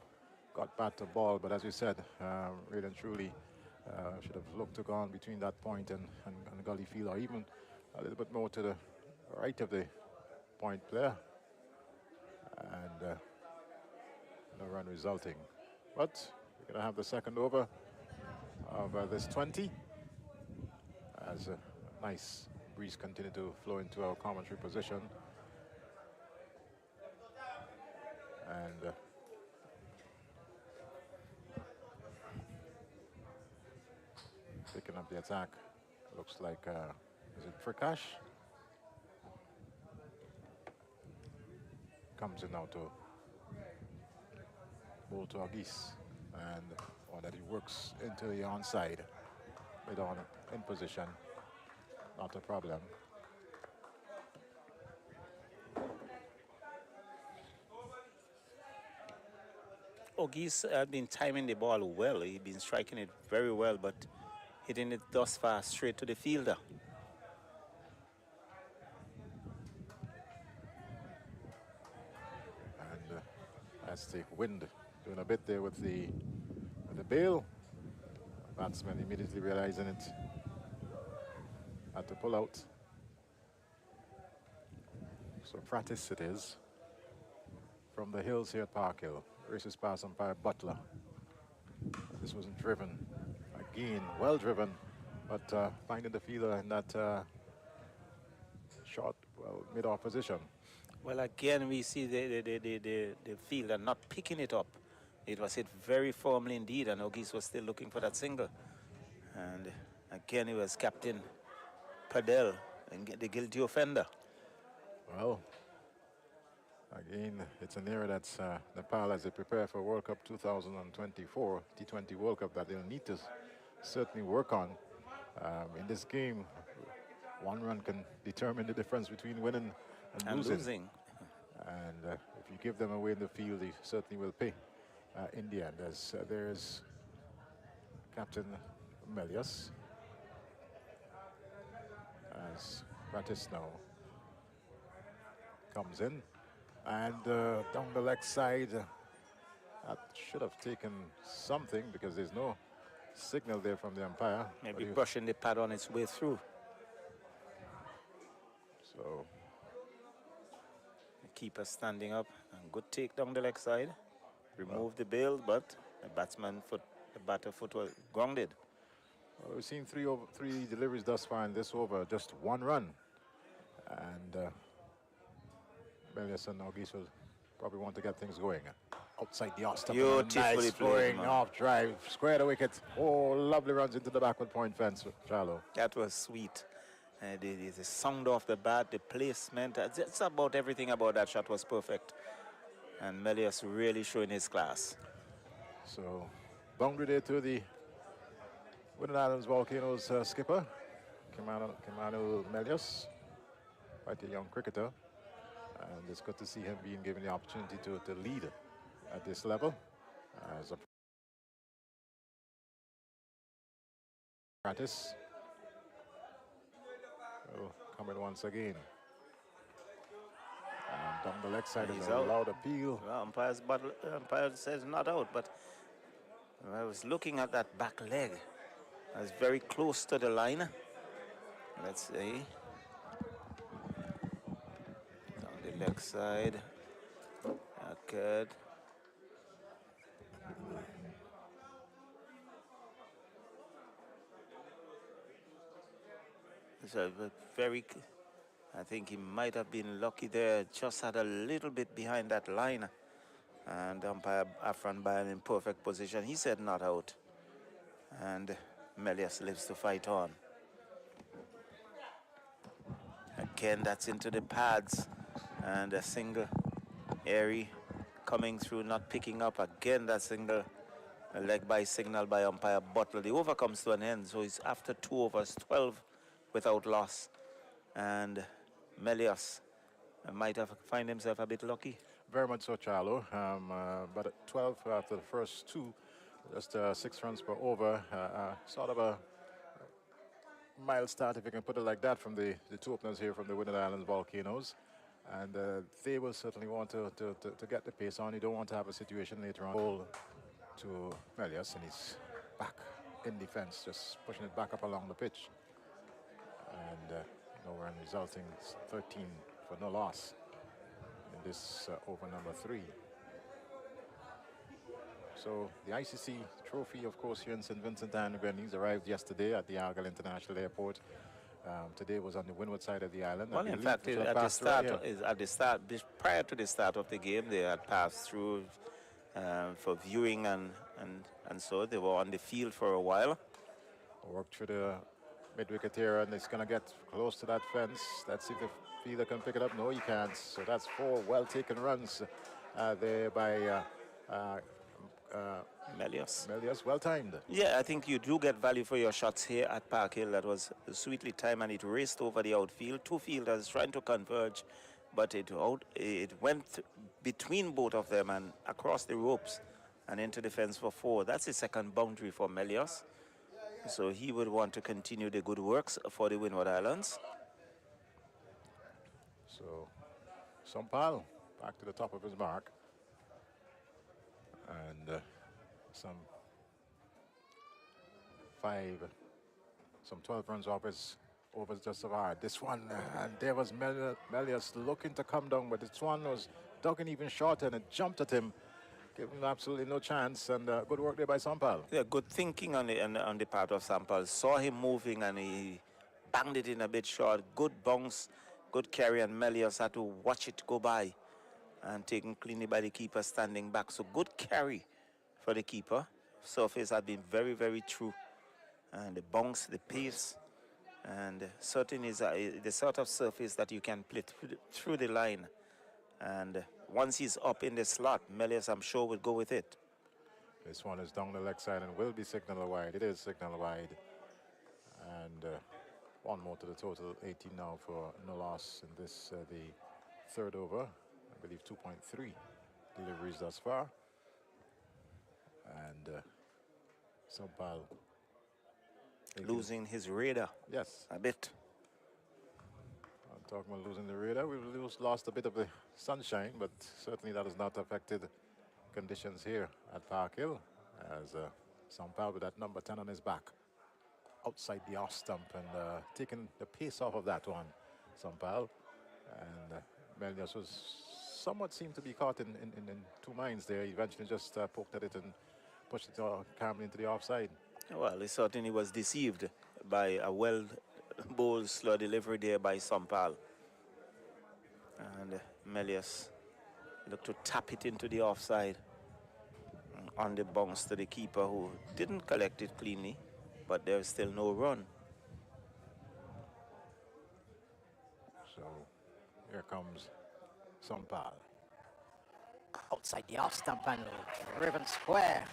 got back to ball, but as you said, really and truly should have looked to go on between that point and gully field, or even a little bit more to the right of the point there. And no run resulting. But we're going to have the second over of this 20 as a nice breeze continue to flow into our commentary position. And picking up the attack, looks like, is it Prakash? Comes in now to ball to Agis, and or that he works into the onside, mid on in position, not a problem. Ogis had been timing the ball well. He'd been striking it very well, but hitting it thus far straight to the fielder. And let's take Wind doing a bit there with the bail. Batsman immediately realizing it. Had to pull out. So practice it is. From the hills here at Park Hill. Races past umpire Butler. This wasn't driven. Again, well driven, but finding the fielder in that short, well, mid-off position. Well, again, we see the fielder not picking it up. It was hit very firmly indeed, and Ogis was still looking for that single. And again, it was Captain Padel, the guilty offender. Well, again, it's an area that's Nepal, as they prepare for World Cup 2024, T20 World Cup, that they'll need to certainly work on. In this game, one run can determine the difference between winning and losing. And if you give them away in the field, they certainly will pay in the end. There's Captain Melius as Ratisno comes in. And down the leg side, that should have taken something because there's no signal there from the umpire. Maybe brushing the pad on its way through. So the keeper standing up, and good take down the leg side. Remove the bail, but the batter foot was grounded. well, we've seen three deliveries thus far in this over, just one run. And Melius and Ogis will probably want to get things going. Outside the off, Beautifully played, man. off drive, square the wicket. Oh, lovely runs into the backward point fence, Charlo. That was sweet. The sound of the bat, the placement, it's about everything about that shot was perfect. And Melius really showing his class. So, boundary there to the Windward Islands Volcanoes skipper, Kimano Melius, quite a young cricketer. And it's good to see him being given the opportunity to lead at this level as a practice. So, coming once again. And down the leg side is a loud appeal. Well, umpire says not out, but I was looking at that back leg. I was very close to the line. Let's see. Down the leg side. Good. So I think he might have been lucky there. Just had a little bit behind that line. And umpire Afran Bayan in perfect position. He said not out. And Melius lives to fight on. Again, that's into the pads. And a single. Airy coming through, not picking up. Again, that single. A leg by signal by umpire Butler. The over comes to an end. So it's after 2 overs, 12 without loss. And Melius might have find himself a bit lucky. Very much so, Charlo. But at 12 after the first 2, just 6 runs per over. Sort of a mild start, if you can put it like that, from the 2 openers here from the Windward Islands Volcanoes. And they will certainly want to get the pace on. You don't want to have a situation later on. Ball to Melius, and he's back in defense, just pushing it back up along the pitch. And we're resulting 13 for no loss in this over number 3. So the ICC trophy, of course, here in St. Vincent and Grenadines arrived yesterday at the Argyle International Airport. Today was on the windward side of the island. Well, in fact, prior to the start of the game, they had passed through for viewing, and so they were on the field for a while. Worked through the mid-wicket here, and it's going to get close to that fence. Let's see if the fielder can pick it up. No, he can't. So that's 4 well-taken runs there by Melius. Melius, well timed. Yeah, I think you do get value for your shots here at Park Hill. That was sweetly timed, and it raced over the outfield. Two fielders trying to converge, but it went between both of them and across the ropes and into the fence for 4. That's the second boundary for Melius. So he would want to continue the good works for the Windward Islands. So Sampal back to the top of his mark. And some 12 runs off his just survived. This one, and there was Melius looking to come down, but this one was dug in even shorter and it jumped at him, giving him absolutely no chance. And good work there by Sampal. Yeah, good thinking on the part of Sampal. Saw him moving and he banged it in a bit short. Good bounce, good carry, and Melius had to watch it go by and taken cleanly by the keeper standing back. So good carry for the keeper. Surface had been very, very true. And the bounce, the pace, and certainly is the sort of surface that you can play through the line. And once he's up in the slot, Melius, I'm sure, will go with it. This one is down the leg side and will be signaled wide. It is signaled wide. And one more to the total, 18 now for no loss in this, the third over. I believe 2.3 deliveries thus far. And Sampal losing his radar. Yes. A bit. I'm talking about losing the radar. We've lost a bit of the sunshine, but certainly that has not affected conditions here at Park Hill, as Sampal with that number 10 on his back outside the off stump and taking the pace off of that one, Sampal. And Melius was somewhat seemed to be caught in two minds there. He eventually just poked at it and pushed it calmly into the offside. Well, he certainly was deceived by a well-bowled slow delivery there by Sampal. And Melius looked to tap it into the offside on the bounce to the keeper, who didn't collect it cleanly, but there's still no run. So here comes Sampal. Outside the off stump and driven square.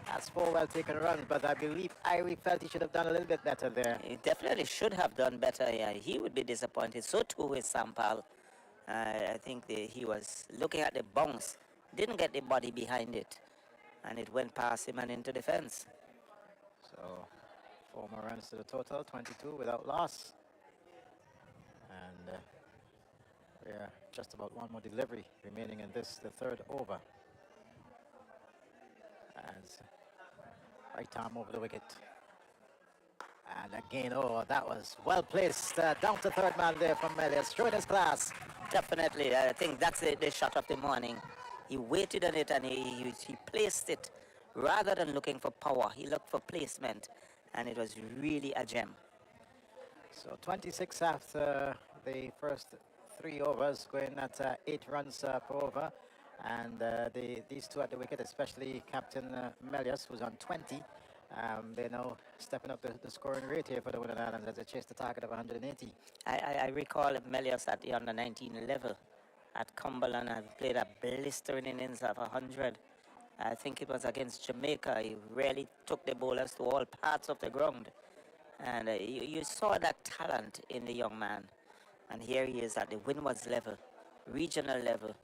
That's 4 well taken runs, but I believe Irie felt he should have done a little bit better there. He definitely should have done better. Yeah, he would be disappointed. So too with Sampal. I think he was looking at the bounce, didn't get the body behind it, and it went past him and into the fence. So 4 more runs to the total, 22 without loss. And we're just about 1 more delivery remaining in this, the third over. As right arm over the wicket. And again, oh, that was well placed. Down to third man there from Melius. Showing his class. Definitely. I think that's the shot of the morning. He waited on it and he placed it. Rather than looking for power, he looked for placement. And it was really a gem. So 26 after the first 3 overs, going at 8 runs per over. And these two at the wicket, especially Captain Melius, who's on 20, they're now stepping up the scoring rate here for the Windward Islands as they chase the target of 180. I recall Melius at the under-19 level at Cumberland and played a blistering innings of 100. I think it was against Jamaica. He really took the bowlers to all parts of the ground. And you saw that talent in the young man. And here he is at the Windwards level, regional level,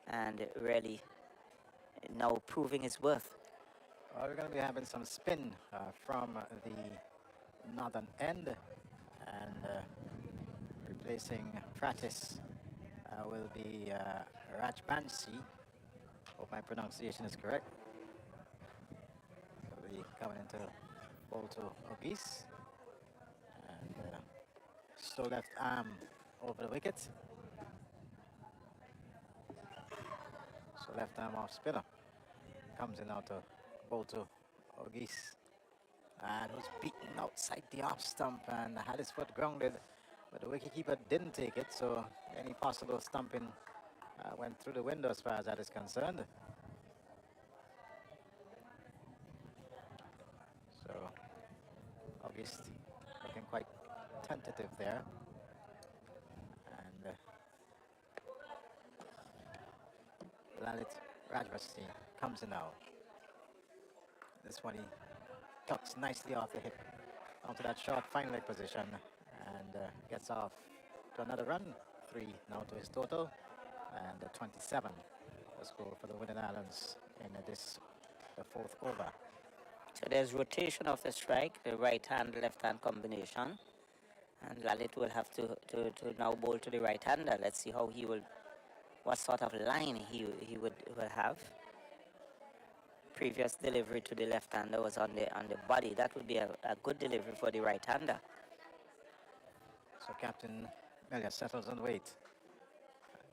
and really now proving his worth. We're going to be having some spin from the northern end, and replacing Pratis will be Rajbansi. Hope my pronunciation is correct. Will be coming into ball to Ogis, and slow left arm over the wicket. So left arm off spinner. Comes in now to bowl to Ogis. And was beaten outside the off stump and had his foot grounded. But the wicketkeeper didn't take it, so any possible stumping went through the window as far as that is concerned. So Ogis looking quite tentative there. And Lalit Rajvasti comes in now. This one he tucks nicely off the hip onto that short fine leg position and gets off to another run. 3 now to his total, and 27 the score for the Winning Islands in the 4th over. So there's rotation of the strike, the right hand, left hand combination. And Lalit will have to now bowl to the right hander. Let's see how what sort of line he will have. Previous delivery to the left hander was on the body. That would be a good delivery for the right hander. So Captain Melia settles and wait.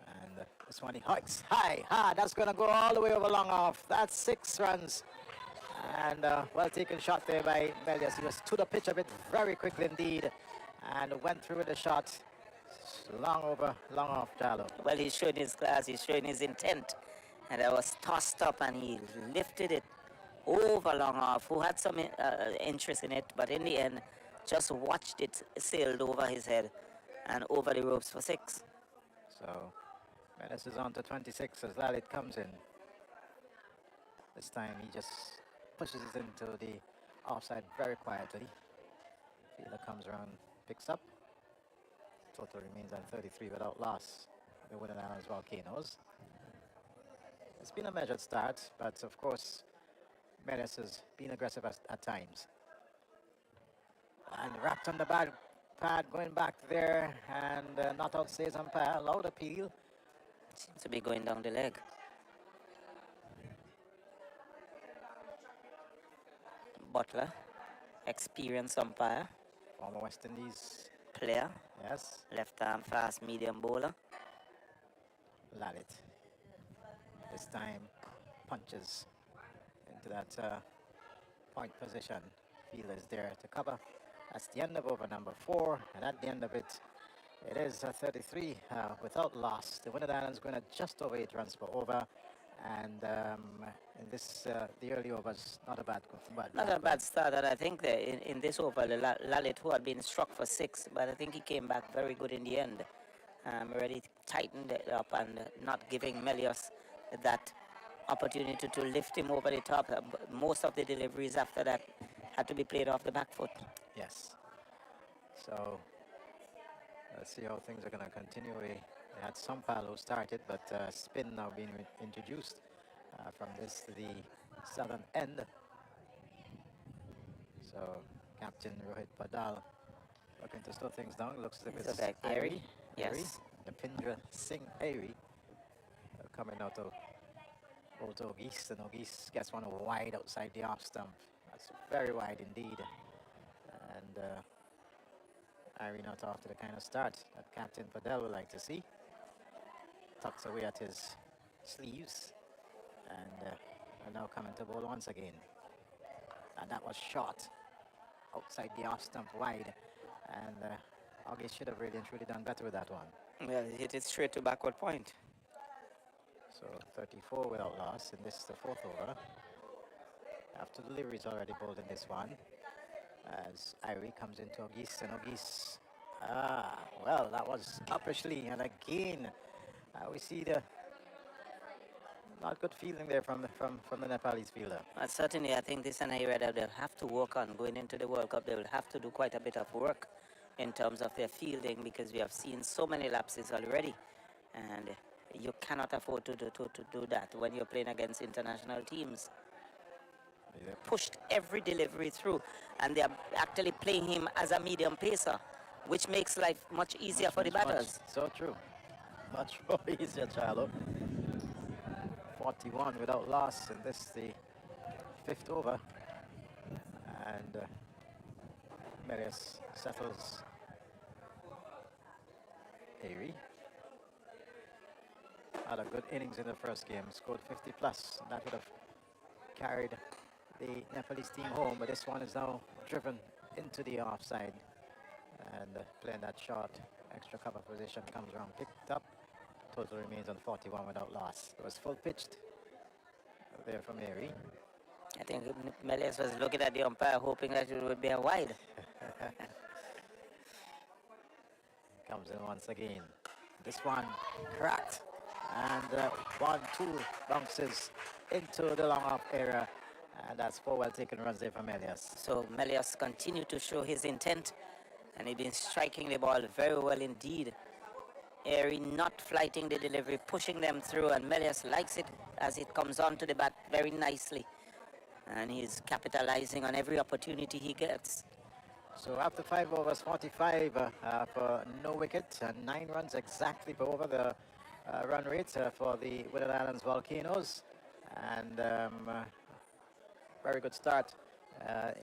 And this one he hikes high. That's going to go all the way over long off. That's 6 runs. And well taken shot there by Melias. He was to the pitch of it very quickly indeed. And went through with the shot. Long over, long off, Jalo. Well, he's showing his class. He's showing his intent. And I was tossed up and he lifted it over long off. Who had some interest in it. But in the end, just watched it sailed over his head and over the ropes for 6. So Menace is on to 26 as Lalit comes in. This time he just pushes it into the offside very quietly. Fielder comes around, picks up. Total remains on 33 without loss. The Winning Islands Volcanoes. It's been a measured start, but of course Menace has been aggressive at times. And wrapped on the bad pad, going back there, and not out says umpire. Loud appeal. Seems to be going down the leg. Butler, experienced umpire. Former West Indies player. Yes. Left arm fast medium bowler. Lalit. This time punches into that point position. Fielder is there to cover. That's the end of over number 4, and at the end of it, it is a 33 without loss. The Winning Islands going to just over 8 runs per over, and in this the early overs, not a bad start. And I think that in this over, Lalit, who had been struck for 6, but I think he came back very good in the end. Really tightened it up and not giving Melios that opportunity to lift him over the top. Most of the deliveries after that had to be played off the back foot. Yes. So let's see how things are going to continue. We had some who started, but spin now being introduced from this to the southern end. So Captain Rohit Padal looking to slow things down. Looks like it's Airy. Yes. Napindra Singh Airy coming out of Old Ogis, and Ogis gets one wide outside the off stump. That's very wide indeed. And Airy not off to the kind of start that Captain Padel would like to see. Tucks away at his sleeves, and are now coming to bowl once again. And that was short outside the off stump wide, and August should have really and truly done better with that one. Well, he hit it straight to backward point. So 34 without loss, and this is the 4th over. After deliveries already bowled in this one, as Irie comes into Ogis, and Ogis, well, that was uppishly, and again, we see the not good feeling there from the Nepalese fielder. Certainly, I think this is an area that they'll have to work on going into the World Cup. They will have to do quite a bit of work in terms of their fielding, because we have seen so many lapses already, and you cannot afford to do that when you're playing against international teams. Yeah. Pushed every delivery through, and they are actually playing him as a medium pacer, which makes life much easier for the batters. So true. Much more easier, Charlo. 41 without loss, and this is the 5th over. And Marius settles Airy. Had a good innings in the first game, scored 50 plus. That would have carried the Nepalese team home, but this one is now driven into the offside, and playing that short extra cover position, comes around, picked up. Total remains on 41 without loss. It was full pitched there from Airy. I think Melias was looking at the umpire, hoping that it would be a wide. Comes in once again. This one cracked, and 1-2 bounces into the long off area, And that's 4 well taken runs there for Melius. So Melius continued to show his intent, and he's been striking the ball very well indeed. Airy not flighting the delivery, pushing them through, and Melius likes it as it comes onto the bat very nicely. And he's capitalizing on every opportunity he gets. So after 5 overs, 45 for no wicket, and 9 runs exactly per over the run rate for the Windward Islands Volcanoes. And very good start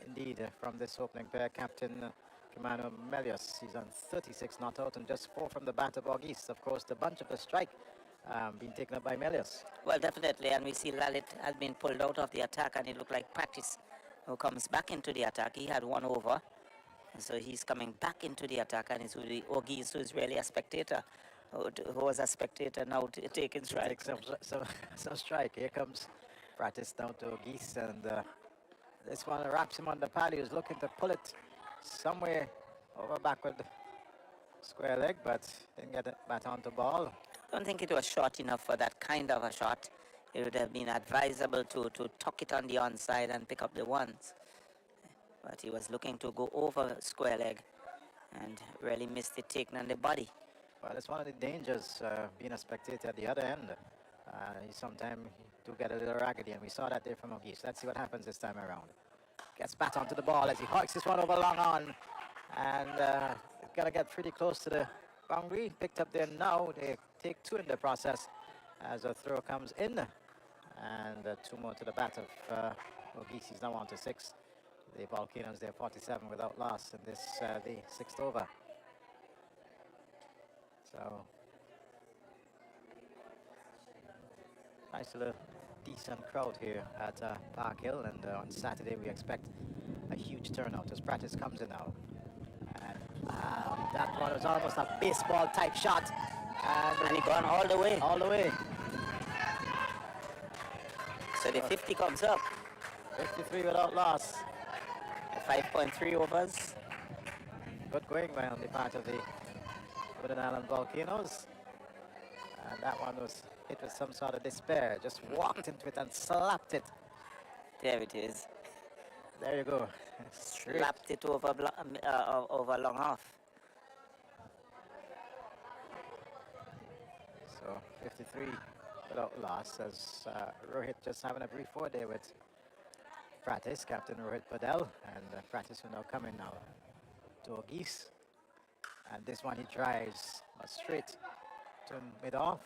indeed from this opening pair, Captain Commander Melius. He's on 36 not out and just 4 from the bat of August. Of course, the bunch of the strike being taken up by Melius. Well, definitely, and we see Lalit has been pulled out of the attack, and it looked like Practice who comes back into the attack. He had 1 over, so he's coming back into the attack, and it's really August who is really a spectator, who was a spectator now taking strike. Some strike. Here comes Practice down to August, and this one wraps him on the pad. He was looking to pull it somewhere over backward square leg, but didn't get it back onto ball. I don't think it was short enough for that kind of a shot. It would have been advisable to tuck it on the onside and pick up the ones. But he was looking to go over square leg and really missed it, taking on the body. Well, it's one of the dangers being a spectator at the other end. You sometimes do get a little raggedy, and we saw that there from August. Let's see what happens this time around. Gets back onto the ball as he hikes this one over long on, and got to get pretty close to the boundary. Picked up there now. They take 2 in the process as a throw comes in, and 2 more to the bat of August. He's now on to 6. The Volcanoes, they're 47 without loss in this the 6th over. So nice little decent crowd here at Park Hill, and on Saturday we expect a huge turnout as Practice comes in now. And that one was almost a baseball type shot, And he gone all the way. all the way. So the 50 comes up. 53 without loss. 5.3 overs. Good going by on the part of the Windward Island Volcanoes. And that one was hit with some sort of despair. Just walked into it and slapped it. There it is. There you go. Straight. Slapped it over over long off. So 53 without loss as Rohit just having a brief word there with Practice, Captain Rohit Padel, and Practice will now come in now to August. And this one he drives straight to mid-off.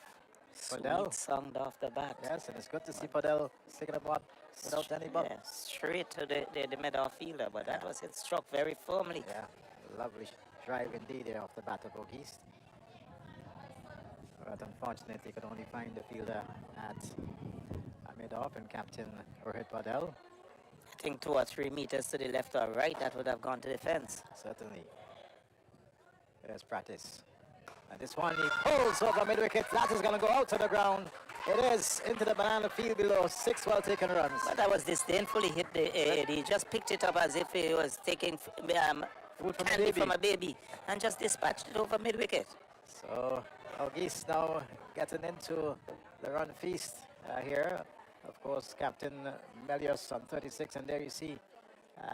Padel. Sweet songed off the bat. Yes, and it's good to see Padel sticking up what without any bump. Yeah, straight to the mid-off fielder, but that was it struck very firmly. Yeah, lovely drive indeed there off the bat of August. But unfortunately, he could only find the fielder at mid-off, and Captain Rohit Padel. I think 2 or 3 meters to the left or right, that would have gone to the fence. Certainly. There's Practice. And this one he pulls over mid-wicket. That is going to go out to the ground. It is into the banana field below. 6 well-taken runs. But that was disdainfully hit. He just picked it up as if he was taking Food from a candy baby. from a baby and just dispatched it over mid-wicket. So August now getting into the run feast here. Of course, Captain Melius on 36, and there you see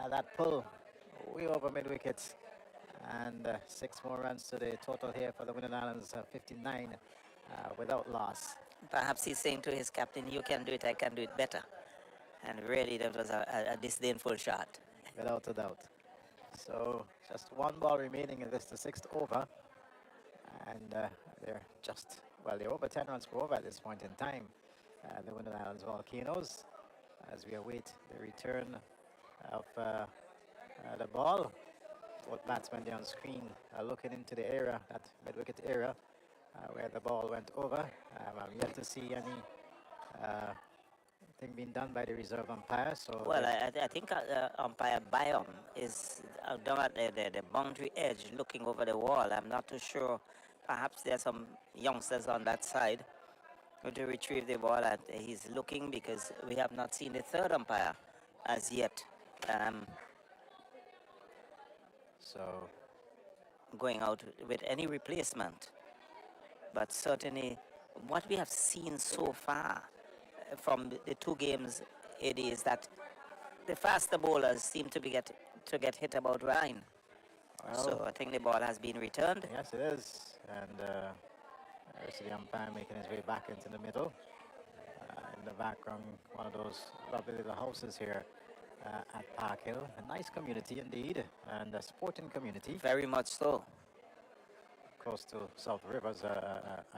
that pull way over mid-wicket. And 6 more runs to the total here for the Windward Islands, 59 without loss. Perhaps he's saying to his captain, you can do it, I can do it better. And really, that was a disdainful shot. Without a doubt. So just 1 ball remaining in this, the 6th over. And they're just, well, they're over 10 runs per over at this point in time. The Windward Islands Volcanoes, as we await the return of the ball. Both batsmen there on screen looking into the area, that mid-wicket area, where the ball went over. I'm yet to see any thing being done by the reserve umpire. So Well, I think umpire Byam is down at the boundary edge looking over the wall. I'm not too sure. Perhaps there are some youngsters on that side going to retrieve the ball. And he's looking because we have not seen the third umpire as yet. So Going out with any replacement. But certainly what we have seen so far from the 2 games, it is that the faster bowlers seem to get hit about line. So I think the ball has been returned. Yes, it is. And there's the umpire making his way back into the middle. In the background, one of those lovely little houses here at Park Hill. A nice community indeed, and a sporting community. Very much so. Close to South Rivers,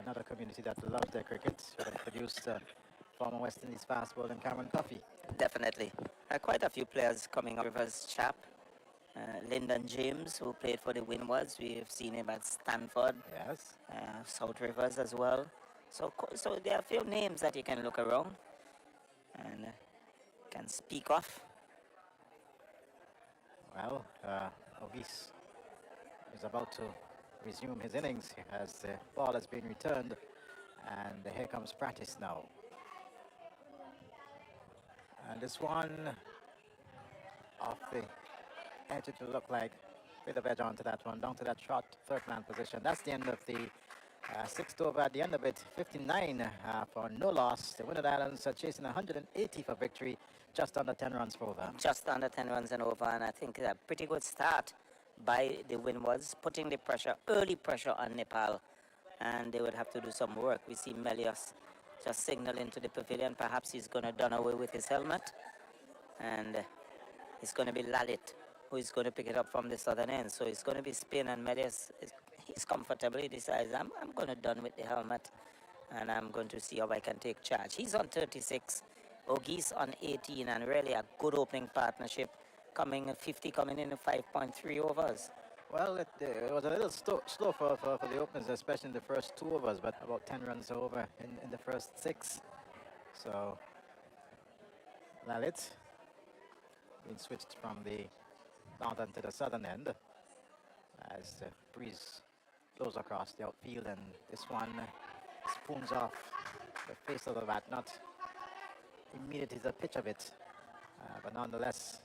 another community that loves their cricket. Should have produced former West Indies fast bowler Cameron Coffey. Definitely. Quite a few players coming up. Rivers chap. Lyndon James, who played for the Windwards. We have seen him at Stanford. Yes. South Rivers as well. So there are a few names that you can look around and can speak of. Well, Ogis is about to resume his innings as the ball has been returned, and here comes practice now. And this one off the edge, it will look like a bit of edge onto that one, down to that short third man position. That's the end of the sixth over. At the end of it, 59 for no loss. The Windward Islands are chasing 180 for victory, just under 10 runs for over. Just under 10 runs and over, and I think a pretty good start by the Windwards, putting the pressure, early pressure on Nepal, and they would have to do some work. We see Melius just signaling to the pavilion. Perhaps he's going to done away with his helmet, and it's going to be Lalit who is going to pick it up from the southern end. So it's going to be spin, and Melius, he's comfortable. He decides, I'm going to done with the helmet, and I'm going to see how I can take charge. He's on 36, Ogis on 18, and really a good opening partnership, coming 50, coming in 5.3 overs. Well, it was a little slow for the openers, especially in the first 2 overs, but about 10 runs over in the first 6. So, Lalit being switched from the northern to the southern end as the breeze blows across the outfield, and this one spoons off the face of the bat, not immediately the pitch of it, but nonetheless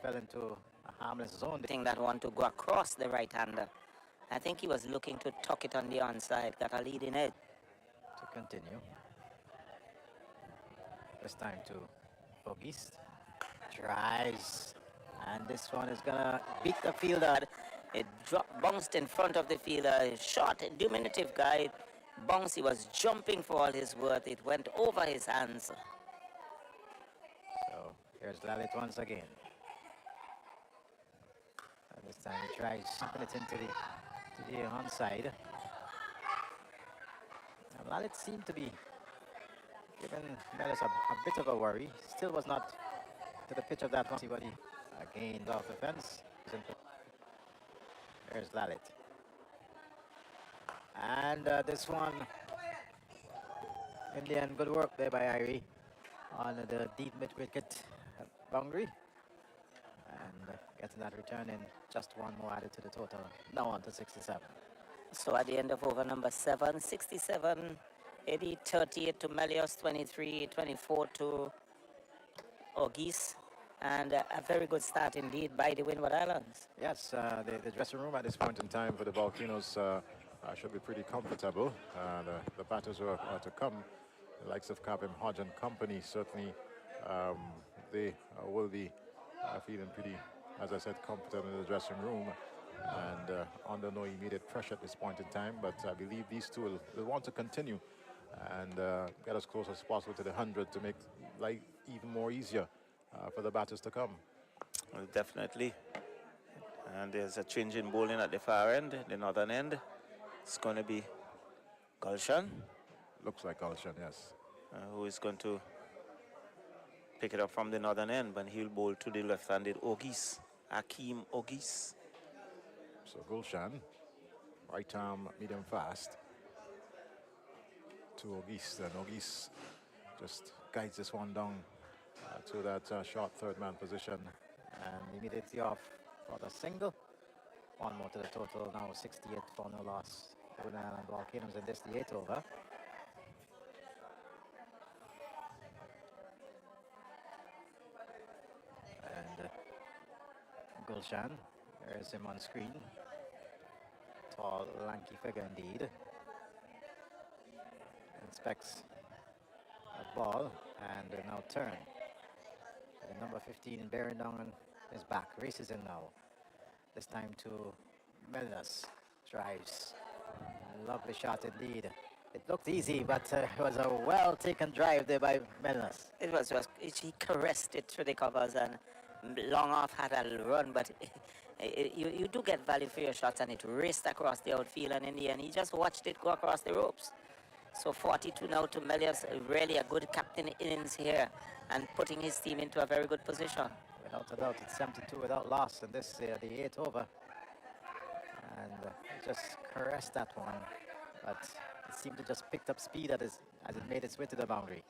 fell into a harmless zone. I think that one to go across the right-hander. I think he was looking to tuck it on the onside, got a leading edge. To continue. This time to Ogis. Tries. And this one is going to beat the fielder. It bounced in front of the fielder. Short, diminutive guy. Bounce, he was jumping for all his worth. It went over his hands. So here's Lalit once again. And this time he tries something it into the onside. And Lalit seemed to be giving Melis a bit of a worry. Still was not to the pitch of that one. See what he gained off the fence. There's Lalit. And this one, in the end, good work there by Irie on the deep mid-wicket boundary. And getting that return in, just one more added to the total. Now on to 67. So at the end of over number 7, 67, 80, 38 to Melios, 23, 24 to Ogis. And a very good start indeed by the Windward Islands. Yes, the dressing room at this point in time for the Volcanoes should be pretty comfortable. The batters who are to come, the likes of Captain Hodge and company, certainly they will be feeling pretty, as I said, comfortable in the dressing room and under no immediate pressure at this point in time. But I believe these two will want to continue and get as close as possible to the 100 to make life even more easier for the batters to come. Well, definitely. And there's a change in bowling at the far end, the northern end. It's going to be Gulshan. Looks like Gulshan, yes. Who is going to pick it up from the northern end, but he'll bowl to the left-handed Ogis, Akeem Ogis. So Gulshan, right arm, medium fast to Ogis. Then Ogis just guides this one down to that short third man position. And immediately off for the single. One more to the total, now 68 for no loss. Windward Island Volcanoes in this, the 8th over. And Gulshan, there's him on screen. Tall, lanky figure indeed. Inspects a ball and now turn. Number 15 bearing down on his back, races in now. This time to Melnus, drives. Lovely shot indeed. It looked easy, but it was a well-taken drive there by Melnus. It was he caressed it through the covers, and long off had a run, but you do get value for your shots, and it raced across the outfield, and in the end he just watched it go across the ropes. So 42 now to Melius, really a good captain innings here, and putting his team into a very good position. Without a doubt, it's 72 without loss in this, the 8th over. And he just caressed that one, but it seemed to just picked up speed as it made its way to the boundary.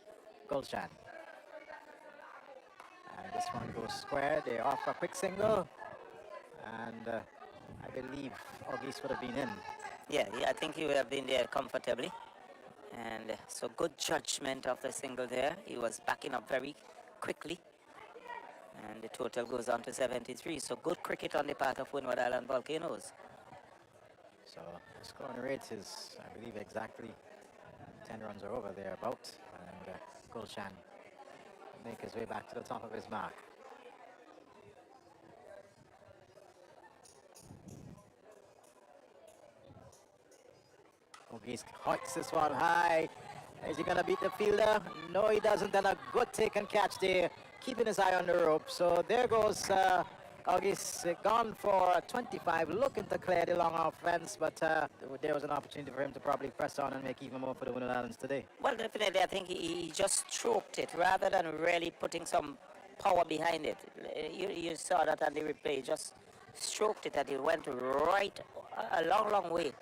Gulshan. And this one goes square. They're off a quick single. And I believe Auguste would have been in. Yeah, I think he would have been there comfortably. And so good judgment of the single there. He was backing up very quickly. And the total goes on to 73. So good cricket on the part of Windward Island Volcanoes. So the scoring rate is, I believe, exactly 10 runs are over there about. And Gulshan make his way back to the top of his mark. Auguste hoiks this one high. Is he going to beat the fielder? No, he doesn't. And a good take and catch there, keeping his eye on the rope. So there goes Auguste, gone for 25, looking to clear the long off fence, but there was an opportunity for him to probably press on and make even more for the Windward Islands today. Well, definitely, I think he just stroked it rather than really putting some power behind it. You saw that on the replay, just stroked it and it went right a long way.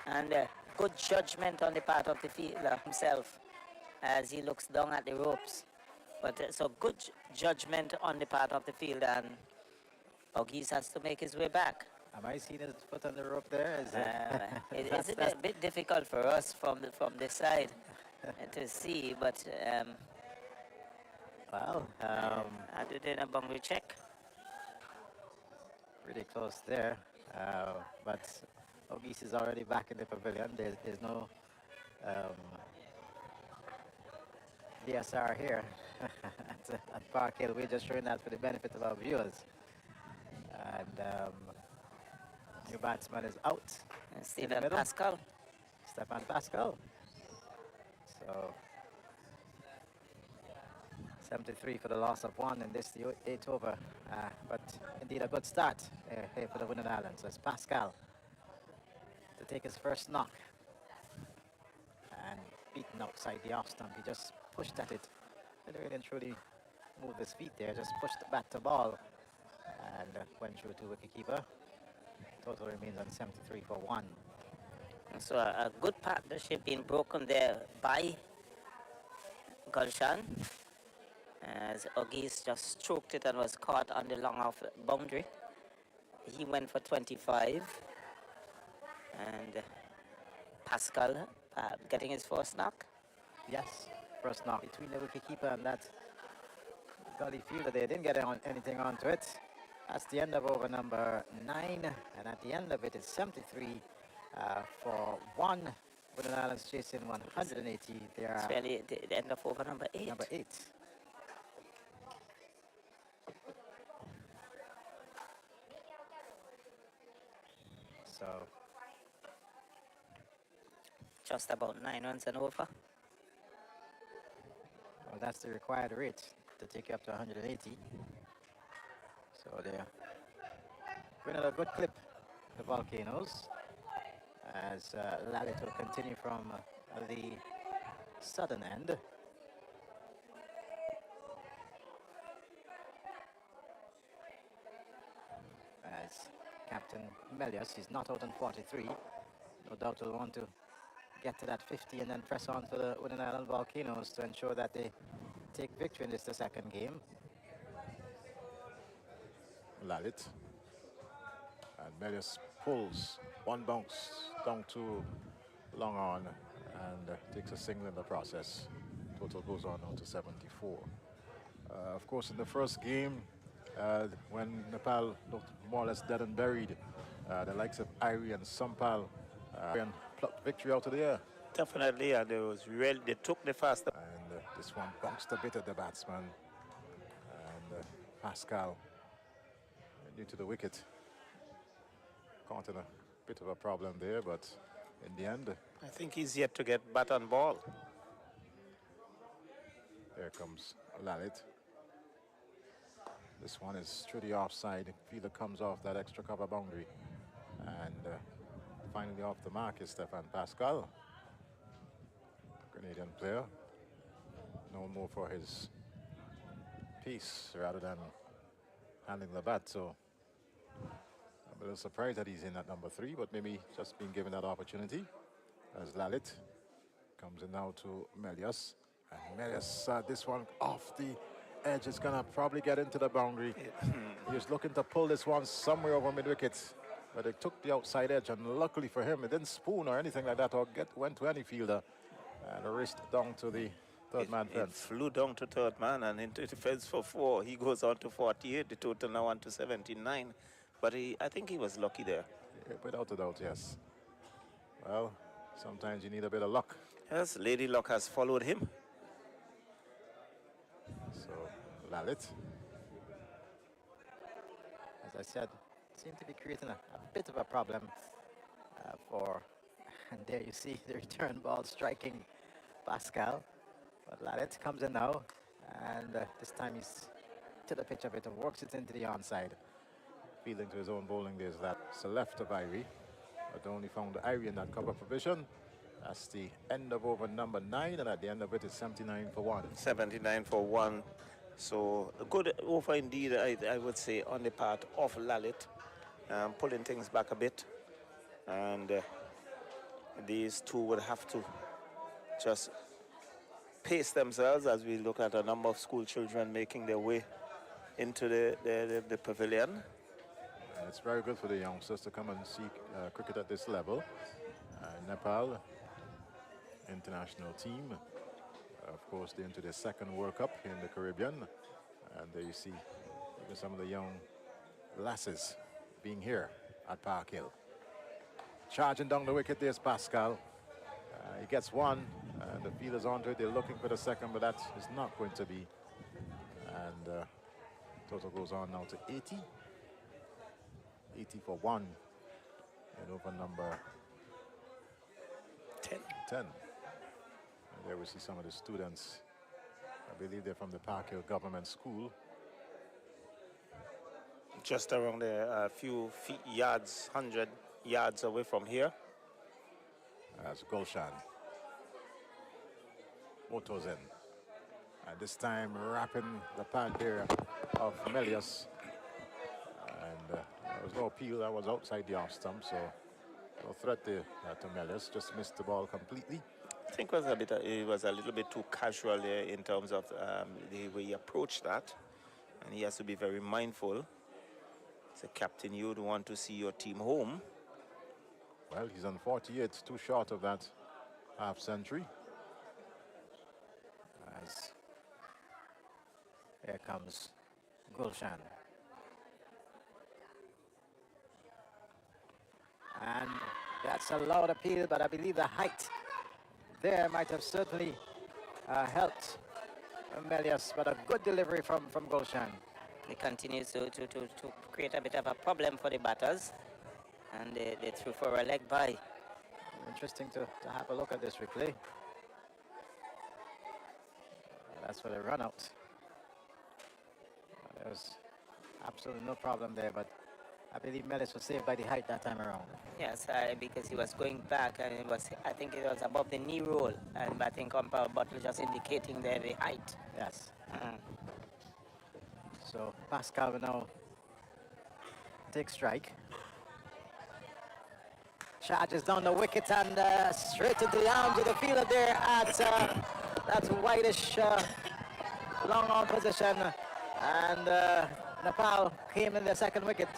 And good judgment on the part of the fielder himself as he looks down at the ropes. But so good judgment on the part of the fielder, and Auguste has to make his way back. Am I seeing his foot on the rope there? It's a bit difficult for us from the side to see, but well, I did a boundary check. Pretty close there, but Auguste is already back in the pavilion. There's no DSR here at Park Hill. We're just showing that for the benefit of our viewers. And new batsman is out. Stephen Pascal. Stefan Pascal. So 73 for the loss of one in this, the 8th over. But indeed a good start here for the Windward Islands. So it's Pascal to take his first knock. And beaten outside the off stump. He just pushed at it. Didn't really and truly move his feet there. Just pushed the bat to ball. And went through to wicketkeeper. Total remains on 73 for 1. So a good partnership being broken there by Gulshan, as Auguste just stroked it and was caught on the long off boundary. He went for 25, and Pascal getting his first knock. Yes, first knock between the wicketkeeper and that gully fielder. They didn't get anything onto it. That's the end of over number 9, and at the end of it is 73 for 1. Windward Islands chasing 180. They are It's really the end of over number 8. number 8. So Just about 9 runs and over. well, that's the required rate to take you up to 180. So they're going at a good clip, the Volcanoes, as Lalit will continue from the southern end. As Captain Melius, he's not out on 43. No doubt will want to get to that 50 and then press on to the Windward Island Volcanoes to ensure that they take victory in this, the second game. Lalit. And Melius pulls one bounce down to long on and takes a single in the process. Total goes on now to 74. Of course, in the first game, when Nepal looked more or less dead and buried, the likes of Irie and Sampal and plucked victory out of the air. Definitely, and they took the fast. And this one bounced a bit at the batsman. And Pascal, new to the wicket. Caught in a bit of a problem there, but in the end, I think he's yet to get bat on ball. there comes Lalit. This one is through the offside. Fielder comes off that extra cover boundary. And finally off the mark is Stefan Pascal, Grenadian player. Known more for his pace rather than handling the bat. So I'm a little surprised that he's in at number 3, but maybe just being given that opportunity as Lalit comes in now to Melius. And Melius, this one off the edge is gonna probably get into the boundary. He was looking to pull this one somewhere over mid-wicket, but it took the outside edge, and luckily for him, it didn't spoon or anything like that, or went to any fielder, and raced down to the third man It fence. flew down to third man and into the fence for 4. He goes on to 48. The total now on to 79. But I think he was lucky there. Without a doubt, yes. Well, sometimes you need a bit of luck. Yes, Lady Luck has followed him. So, Lalit. As I said, seemed to be creating a bit of a problem for, and there you see the return ball striking Pascal. But Lalit comes in now, and this time he's to the pitch a bit and works it into the onside. Fielding to his own bowling, there's that. So left of Irie, but only found Irie in that cover position. That's the end of over number 9, and at the end of it is 79 for 1. 79 for 1. So a good over indeed, I would say, on the part of Lalit, pulling things back a bit. And these two would have to just pace themselves as we look at a number of school children making their way into the pavilion. And it's very good for the youngsters to come and see cricket at this level. Nepal international team. Of course, they're into their second World Cup here in the Caribbean. And there you see even some of the young lasses being here at Park Hill. Charging down the wicket, there's Pascal. He gets one, and the fielders onto it. They're looking for the second, but that is not going to be. And total goes on now to 80. 80 for 1. And over number 10. And there we see some of the students. I believe they're from the Park Hill Government School. Just around a few yards, 100 yards away from here. As Gulshan motos in. And this time wrapping the pad there of Melius. And there was no appeal, that was outside the off stump, so no threat there to Melius. Just missed the ball completely. I think it was a little bit too casual there in terms of the way he approached that. And he has to be very mindful. As a captain, you would want to see your team home. Well, he's on 48, too short of that half century. As here comes Gulshan. And that's a loud appeal, but I believe the height there might have certainly helped Melius, but a good delivery from Gulshan. It continues to create a bit of a problem for the batters, and they threw for a leg by. Interesting to have a look at this replay. That's for the run out. There's absolutely no problem there, but I believe Melius was saved by the height that time around. Yes, because he was going back, and I think it was above the knee roll, and I think umpire Butler just indicating there the height. Yes. So Pascal will now take strike. Charges down the wicket and straight into the arms of the fielder there at that whitish long on position. And Nepal came in the second wicket.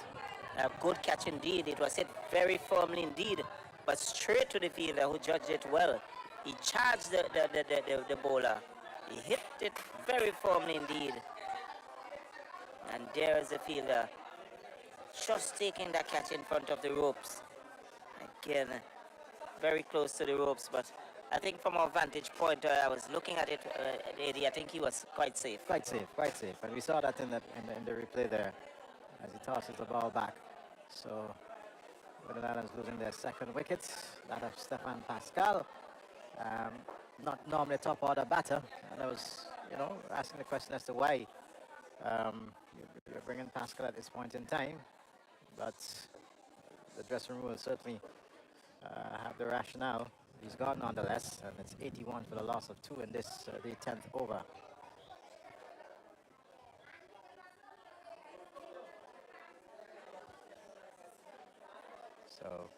A good catch indeed. It was hit very firmly indeed, but straight to the fielder who judged it well. He charged the bowler. He hit it very firmly indeed. And there is the fielder just taking that catch in front of the ropes. Again, very close to the ropes, but I think from our vantage point, I was looking at it, Eddie, I think he was quite safe. Quite safe, quite safe. And we saw that in the replay there as he tosses the ball back. So Windward Islands losing their second wicket, that of Stefan Pascal. Not normally a top order batter. And I was, asking the question as to why you're bringing Pascal at this point in time. But the dressing room will certainly have the rationale. He's gone nonetheless, and it's 81 for the loss of 2 in this, the 10th over. So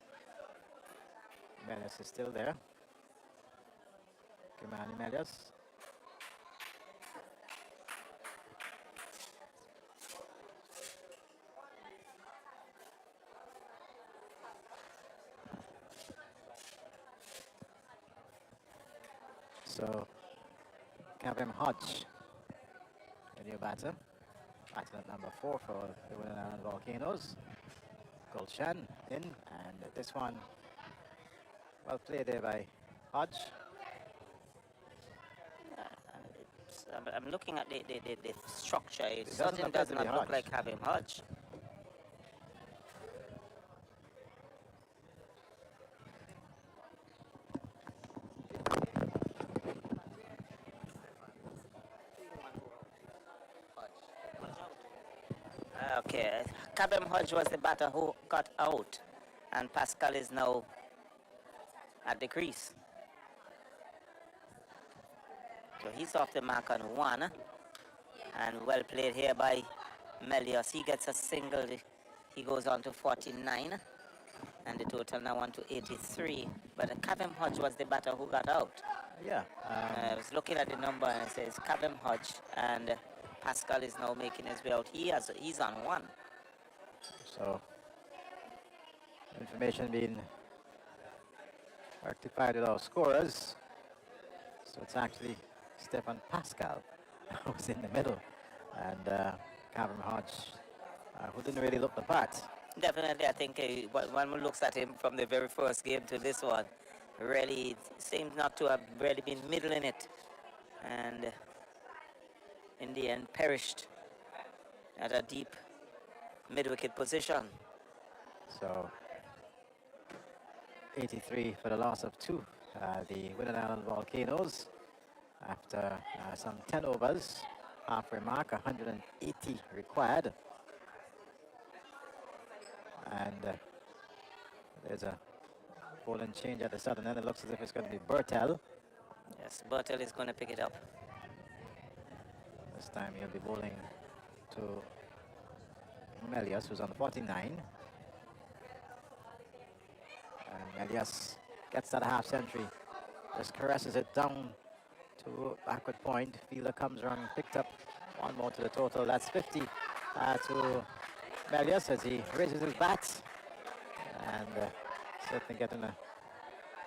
Melius is still there. Kimani Melius. So Kavem Hodge, the new batter. Batter at number 4 for the Windward Island Volcanoes. Gulshan in, and this one well played there by Hodge. I'm looking at the structure. It It certainly doesn't does appear to be not look Hodge. like having Hodge. Okay, Kabem Hodge was the batter who got out, and Pascal is now at the crease. So he's off the mark on 1, and well played here by Melius. He gets a single, he goes on to 49, and the total now on to 83. But Kabem Hodge was the batter who got out. Yeah. I was looking at the number and it says Kabem Hodge, and Pascal is now making his way out. He's on 1. So information being rectified with our scorers. So it's actually Stefan Pascal who's in the middle, and Kavem Hodge, who didn't really look the part. Definitely, I think when one looks at him from the very first game to this one, really seems not to have really been middle in it, and in the end perished at a deep mid-wicket position. So 83 for the loss of 2. The Windward Island Volcanoes, after some 10 overs, halfway mark, 180 required. And there's a bowling change at the southern end. It looks as if it's going to be Bertel. Yes, Bertel is going to pick it up. This time he'll be bowling to Melius, who's on 49. And Melius gets that half century, just caresses it down to backward point. Fielder comes around, picked up one more to the total. That's 50 to Melius as he raises his bat, and certainly getting a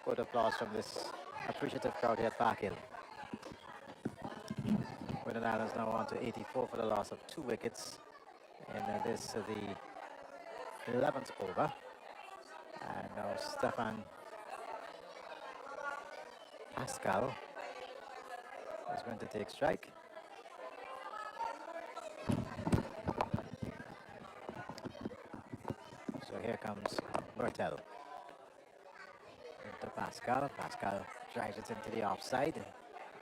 good applause from this appreciative crowd here at Park Hill. Windward Islands now on to 84 for the loss of 2 wickets in this the 11th over. And now Stefan Pascal is going to take strike. So here comes Bertel. Into Pascal. Pascal drives it into the offside.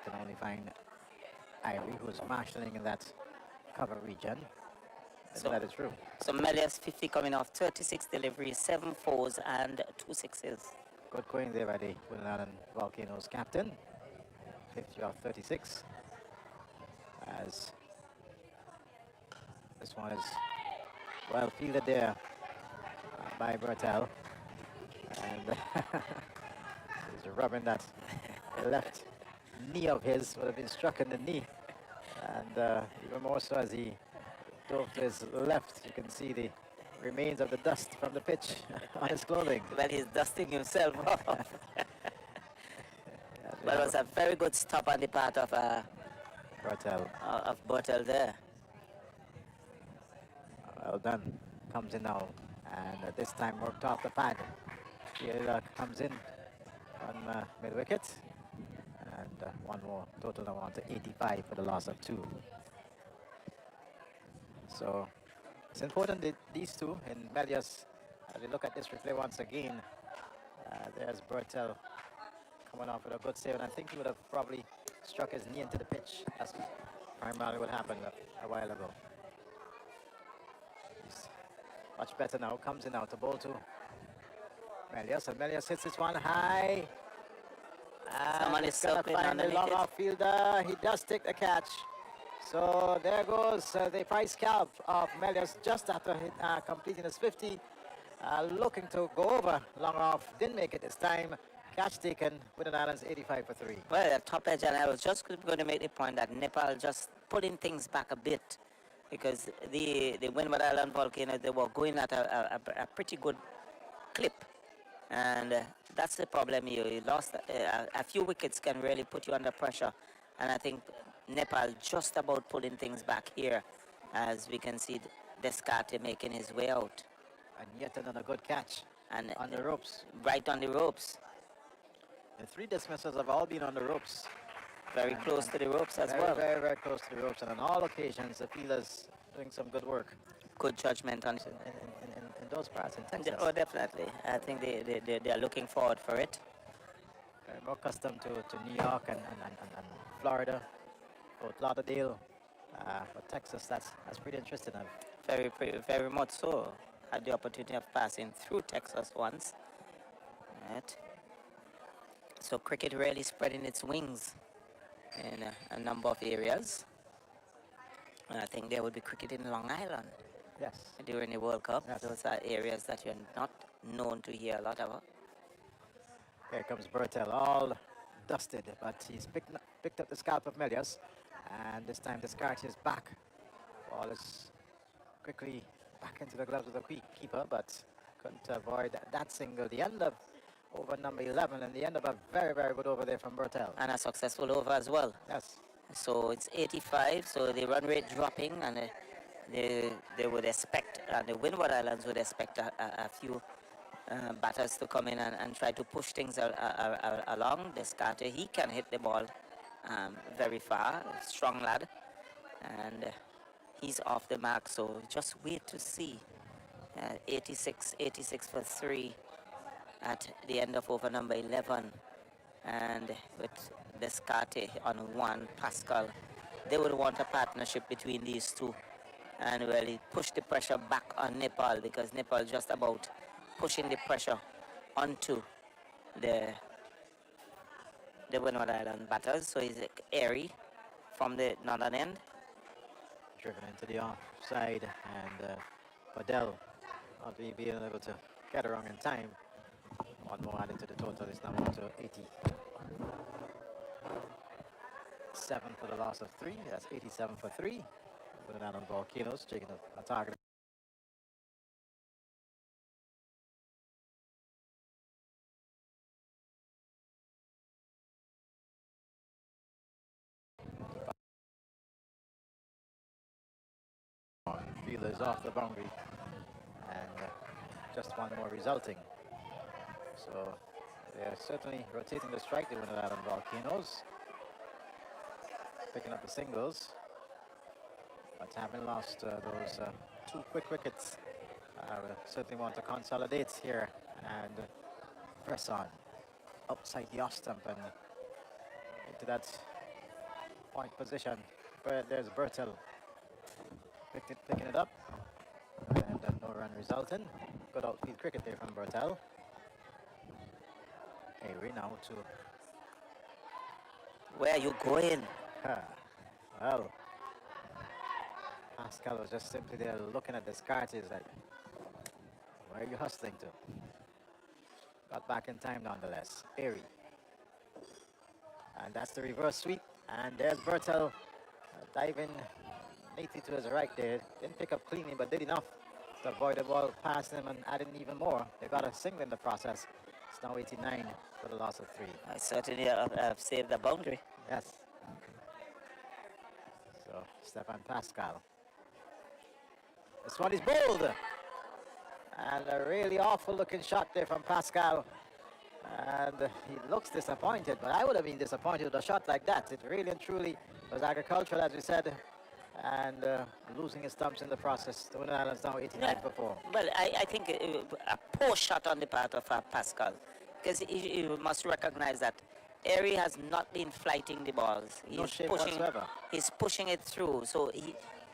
Can only find Irie, who's marshalling in that cover region. So that is true. So Melius 50 coming off 36 deliveries, 7 fours and 2 sixes. Good going there by the Windward Island Volcanoes captain. 50 off 36. As this one is well fielded there by Bertel. And he's rubbing that left knee of his, would have been struck in the knee. And even more so as he dove to his left, you can see the remains of the dust from the pitch on his clothing. Well, he's dusting himself off. But it was a very good stop on the part of Bertel there. Well done. Comes in now, and this time worked off the pad. Fielder comes in on mid-wicket. one more, total now on to 85 for the loss of 2. So it's important that these two, and Melius, as we look at this replay once again, there's Bertel coming off with a good save, and I think he would have probably struck his knee into the pitch. That's primarily what happened a while ago. He's much better now, comes in now to bowl to Melius, and Melius hits this one high. Someone is gonna circling find the underneath long it. outfielder. He does take the catch. So there goes the prize scalp of Melius just after completing his 50. Looking to go over long off, didn't make it this time. Catch taken, Windward Islands 85 for 3. Well, at top edge, and I was just going to make the point that Nepal just pulling things back a bit, because the Windward Island volcanoes, they were going at a pretty good clip, and that's the problem here. You lost a few wickets can really put you under pressure, and I think Nepal just about pulling things back here, as we can see Descarte making his way out. And yet another good catch And on the ropes. right on the ropes, The 3 dismissals have all been on the ropes. very close to the ropes as Very, well. very, very close to the ropes. And on all occasions, the fielders doing some good work Good judgment on. in those parts in Texas. Oh, definitely. I think they are looking forward for it. Very more accustomed to New York and Florida, Fort Lauderdale. But Texas, that's pretty interesting. Very much so. Had the opportunity of passing through Texas once. Right. So cricket really spreading its wings in a number of areas. And I think there will be cricket in Long Island Yes. during the World Cup. Yes. Those are areas that you're not known to hear a lot about. Here comes Bertel, all dusted, but he's picked up the scalp of Melius, and this time Descartes is back. Ball is quickly back into the gloves of the keeper, but couldn't avoid that single. The end of over number 11, and the end of a very, very good over there from Bertel. And a successful over as well. Yes. So it's 85, so the run rate dropping, and they would expect, the Windward Islands would expect a few batters to come in and try to push things along. Descarte, he can hit the ball very far, strong lad, and he's off the mark, so just wait to see. 86 for 3 at the end of over number 11, and with Descarte on 1, Pascal, they would want a partnership between these two and really push the pressure back on Nepal, because Nepal just about pushing the pressure onto the Windward Island batters. So he's airy from the northern end. Driven into the offside, and Padel not being able to get around in time. One more added to the total, is now on to 87 for the loss of 3. That's 87 for 3. Windward Island Volcanoes taking a target. Fielder is off the boundary, and just one more resulting. So they're certainly rotating the strike, the Windward Island Volcanoes, picking up the singles, but having lost those 2 quick wickets, we certainly want to consolidate here and press on outside the off stump and into that point position where there's Bertel picking it up, and no run resulting. Good outfield cricket there from Bertel. Avery now to... Where are you going? Well, Pascal was just simply there looking at Descartes. He's like, where are you hustling to? Got back in time nonetheless. Airy. And that's the reverse sweep. And there's Bertel diving neatly to his right there. Didn't pick up cleanly, but did enough to avoid the ball past him and adding even more. They got a single in the process. It's now 89 for the loss of 3. I certainly have saved the boundary. Yes. So, Stefan Pascal. This one is bowled. And a really awful looking shot there from Pascal. And he looks disappointed, but I would have been disappointed with a shot like that. It really and truly was agricultural, as we said, and losing his stumps in the process. The Winner Islands now 89 for 4. Well, I think a poor shot on the part of Pascal, because you must recognize that Airy has not been flighting the balls. No shape whatsoever. He's pushing it through, so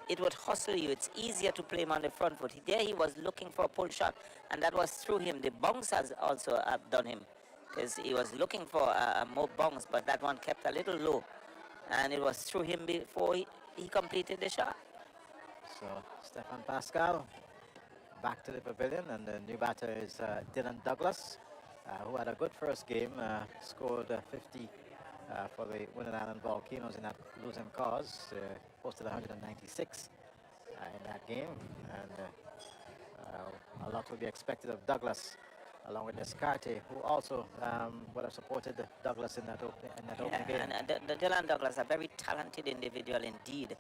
it would hustle you. It's easier to play him on the front foot. There he was looking for a pull shot, and that was through him. The bounce has also done him, because he was looking for a more bounce, but that one kept a little low, and it was through him before he completed the shot. So Stefan Pascal back to the pavilion, and the new batter is Dylan Douglas, who had a good first game, scored 50 for the Winner Island Volcanoes in that losing cause, posted 196 in that game, and a lot will be expected of Douglas, along with Descartes, who also would have supported Douglas in that opening game. And Dylan Douglas, a very talented individual indeed.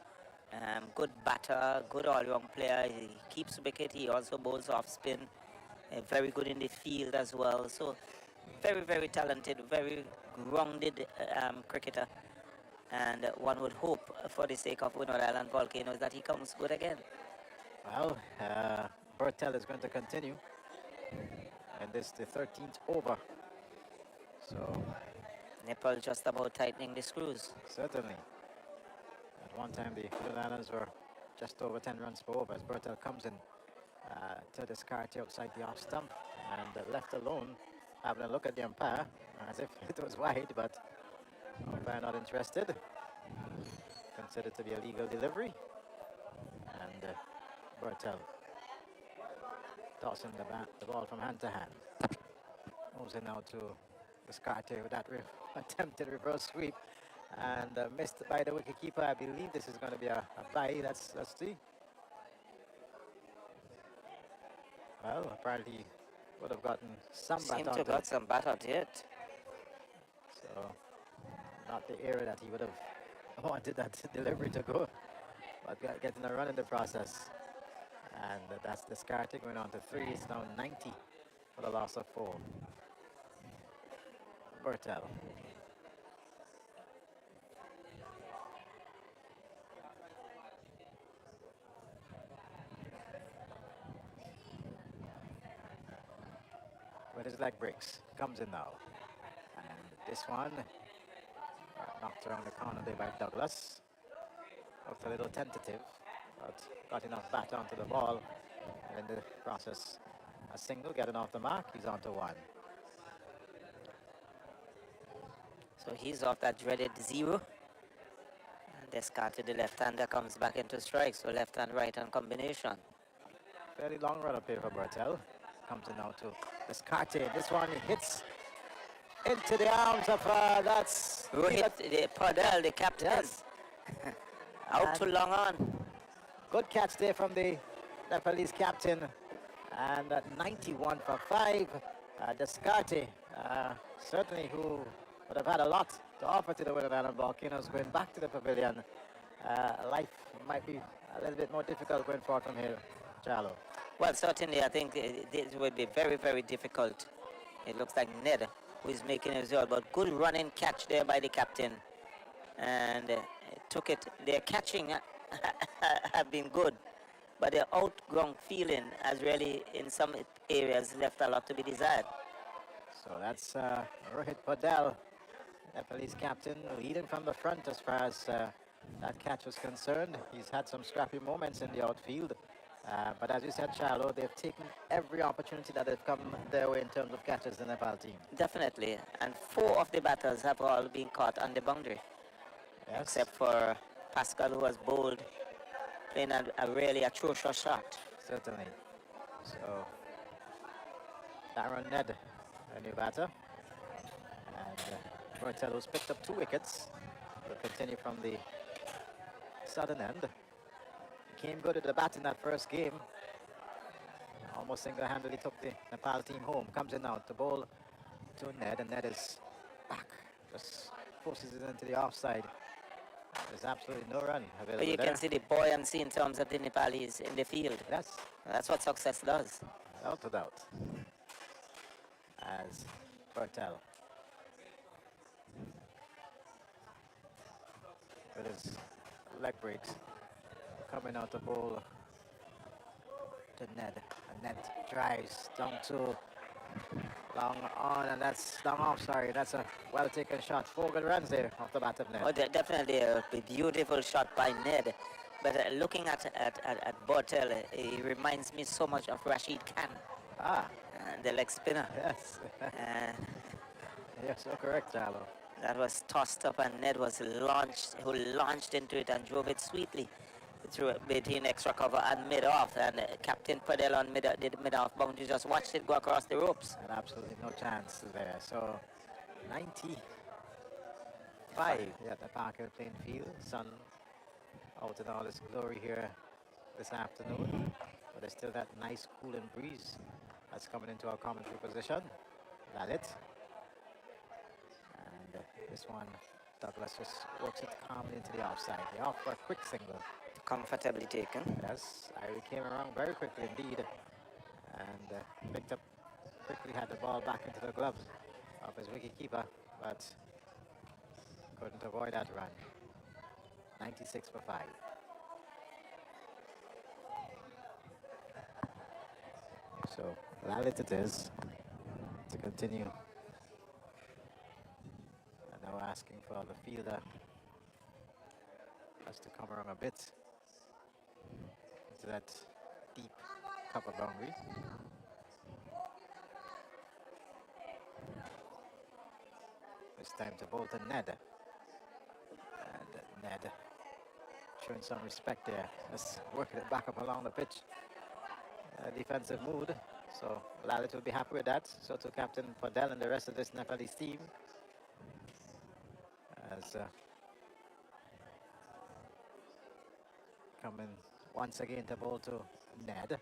Good batter, good all-round player. He keeps wicket. He also bowls off spin. Very good in the field as well. So very, very talented, very grounded cricketer. And one would hope, for the sake of Windward Island Volcanoes, that he comes good again. Well, Bertel is going to continue. And this is the 13th over. So Nepal just about tightening the screws. certainly. At one time, the Windward Islands were just over 10 runs per over as Bertel comes in to discard outside the off stump and left alone, having a look at the umpire as if it was wide, but umpire not interested. Considered to be a legal delivery. And Bertel tossing the ball from hand to hand. Moves in now to Descartes with that attempted reverse sweep and missed by the wicketkeeper. I believe this is going to be a bye. Let's see. Well, apparently would have gotten some bat Seemed to on have got some bat out it. So not the area that he would have wanted that delivery to go, but getting a run in the process. And that's Descartes going on to 3. It's now 90 for the loss of 4. Bertel. With his leg breaks, comes in now. And this one knocked around the corner there by Douglas. Looked a little tentative, but got enough bat onto the ball. And in the process, a single getting off the mark. He's on to 1. So he's off that dreaded 0. And Descartes, the left-hander, comes back into strike. So left-hand, right-hand combination. Fairly long run up here for Bertel. Comes in now to Descartes. This one hits into the arms of that's Rohit, the Padel, the captain. Yes. Out too long on. Good catch there from the Nepalese captain. And 91 for 5. Descartes, certainly who would have had a lot to offer to the Windward Island Volcanoes going back to the pavilion. Life might be a little bit more difficult going forward from here, Charlo. Well, certainly, I think it would be very, very difficult. It looks like Ned who is making a result, but good running catch there by the captain. And took it. Their catching have been good, but their outground feeling has really, in some areas, left a lot to be desired. So that's Rohit Padel, Nepalese captain, leading from the front as far as that catch was concerned. He's had some scrappy moments in the outfield. But as you said, Charlo, they've taken every opportunity that have come their way in terms of catches, the Nepal team. Definitely. And 4 of the batters have all been caught on the boundary. Yes. Except for Pascal, who was bowled, playing a really atrocious shot. Certainly. So, Darren Ned, a new batter. And Bertel, who's picked up 2 wickets, will continue from the southern end. Came good at the bat in that first game. Almost single-handedly took the Nepal team home. Comes in now to bowl to Ned, and Ned is back. Just forces it into the offside. There's absolutely no run available But you there. can see the buoyancy in terms of the Nepalis in the field. Yes, That's what success does. without a doubt. As Bertel. With his leg breaks coming out the bowl to Ned. And Ned drives down to long on, and that's long off, sorry. That's a well taken shot. 4 good runs there off the bat of Ned. Oh, definitely a beautiful shot by Ned. But looking at Bortel, he reminds me so much of Rashid Khan, the leg spinner. Yes. You're so correct, Jalo. That was tossed up, and Ned was launched into it and drove it sweetly through between extra cover and mid-off. And Captain Padel on did mid-off boundary, just watched it go across the ropes. And absolutely no chance there. So 95 at the Parker playing field. Sun out in all its glory here this afternoon. But there's still that nice cooling breeze that's coming into our commentary position. That's it. And this one, Douglas just works it calmly into the offside. The off for a quick single. Comfortably taken. Yes, Irie came around very quickly indeed. And picked up, quickly had the ball back into the gloves of his wicketkeeper, but couldn't avoid that run. 96 for 5. So, Lalit it is to continue. And now asking for the fielder has to come around a bit into that deep cover boundary. It's time to bowl to Ned. And Ned showing some respect there. Just working it back up along the pitch. Defensive mood. So Lalit will be happy with that. So to Captain Padel and the rest of this Nepalese team. As coming once again to bowl to Ned.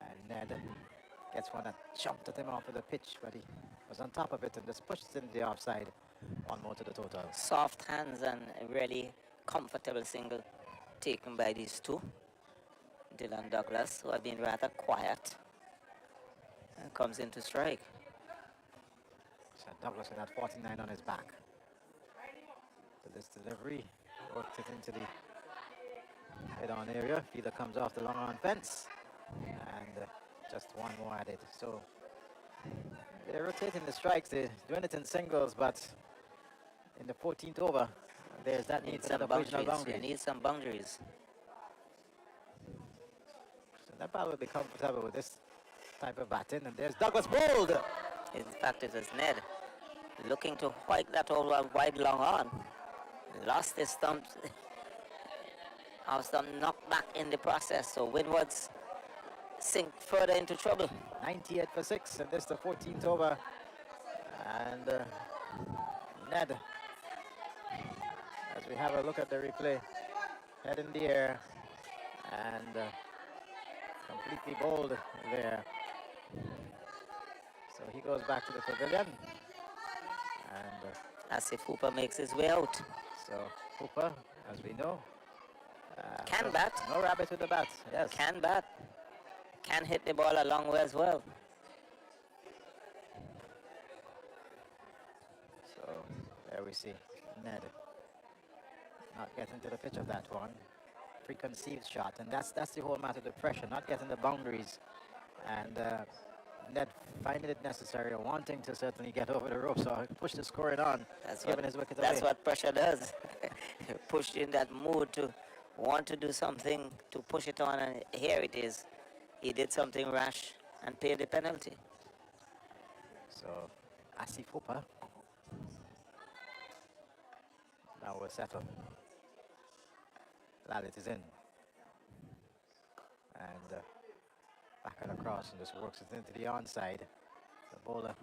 And Ned gets one that jumped at him off of the pitch, but he was on top of it and just pushed it into the offside. One more to the total. Soft hands and a really comfortable single taken by these two. Dylan Douglas, who have been rather quiet, and comes in to strike. So Douglas with that 49 on his back. So this delivery worked it into the head-on area. Fielder comes off the long-on fence, and just one more added. So they're rotating the strikes. They're doing it in singles, but in the 14th over, there's that need some for boundaries. boundaries. You need some boundaries. So Nepal will be comfortable with this type of batting, and there's Douglas bowled. In fact, it was Ned looking to white that over wide long on. Lost his stump. Our stump knocked back in the process, so Windwards sink further into trouble. 98 for 6, and this the 14th over. And Ned, as we have a look at the replay, head in the air and completely bowled there. So he goes back to the pavilion, and As if Hooper makes his way out. so Hooper, as we know, Can bat. no rabbit with the bat. Yes. Can bat. Can hit the ball a long way as well. So there we see Ned not getting to the pitch of that one. Preconceived shot, and that's the whole matter, the pressure, not getting the boundaries. And Ned finding it necessary or wanting to certainly get over the rope, so push the scoring on, giving his wicket That's away. what pressure does. Pushed in that mood to want to do something, to push it on, and here it is. He did something rash and paid the penalty. So Asif Hooper now will settle. Lalit is in. And back and across, and just works it into the onside. The bowler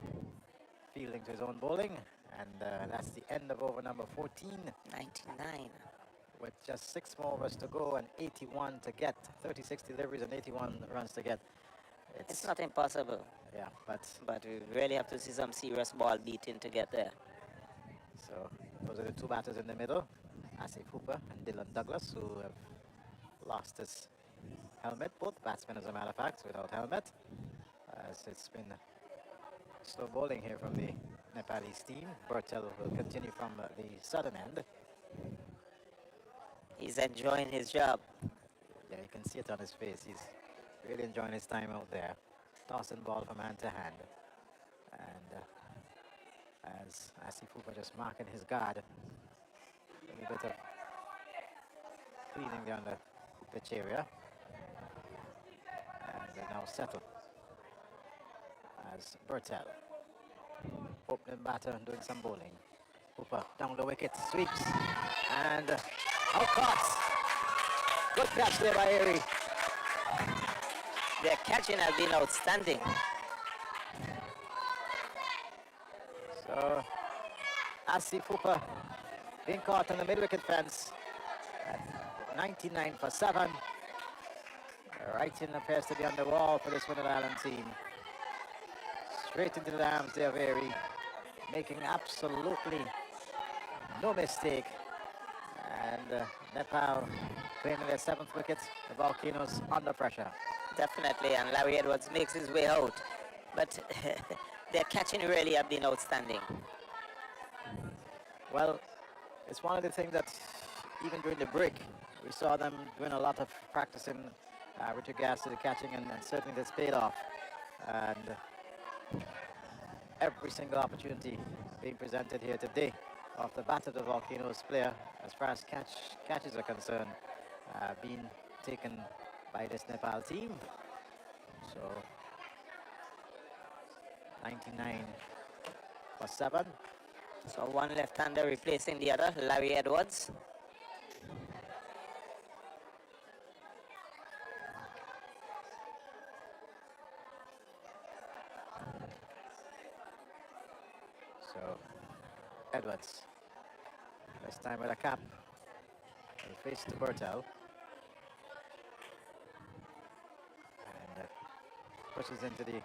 fielding to his own bowling, and that's the end of over number 14. 99. With just 6 more overs to go and 81 to get, 36 deliveries and 81 runs to get. It's not impossible, Yeah, but but we really have to see some serious ball beating to get there. so those are the two batters in the middle, Asif Hooper and Dylan Douglas, who have lost his helmet. Both batsmen, as a matter of fact, without helmet, as it's been Slow bowling here from the Nepalese team. Bertel will continue from the southern end. He's enjoying his job. Yeah, you can see it on his face. He's really enjoying his time out there. Tossing ball from hand to hand. And as Asifupa just marking his guard, a little bit of cleaning down the pitch area. And they now settle as Bertel. Opening batter and doing some bowling. Hooper down the wicket, sweeps, and out caught. Good catch there by Airy. Their catching has been outstanding. So, Asif Hooper being caught on the mid-wicket fence at 99 for 7. Writing appears to be on the wall for this Windward Island team. Straight into the arms there of Airy, making absolutely no mistake. And Nepal claiming their 7th wicket. The Volcanoes under pressure. Definitely, and Larry Edwards makes his way out. But their catching really have been outstanding. Well, it's one of the things that even during the break, we saw them doing a lot of practicing with regards to the catching, and certainly this paid off. And every single opportunity being presented here today off the bat of the Volcanoes player, as far as catches are concerned, being taken by this Nepal team. So 99 for 7. So one left-hander replacing the other, Larry Edwards. So Edwards, this time with a cap, will face to Bertel. And pushes into the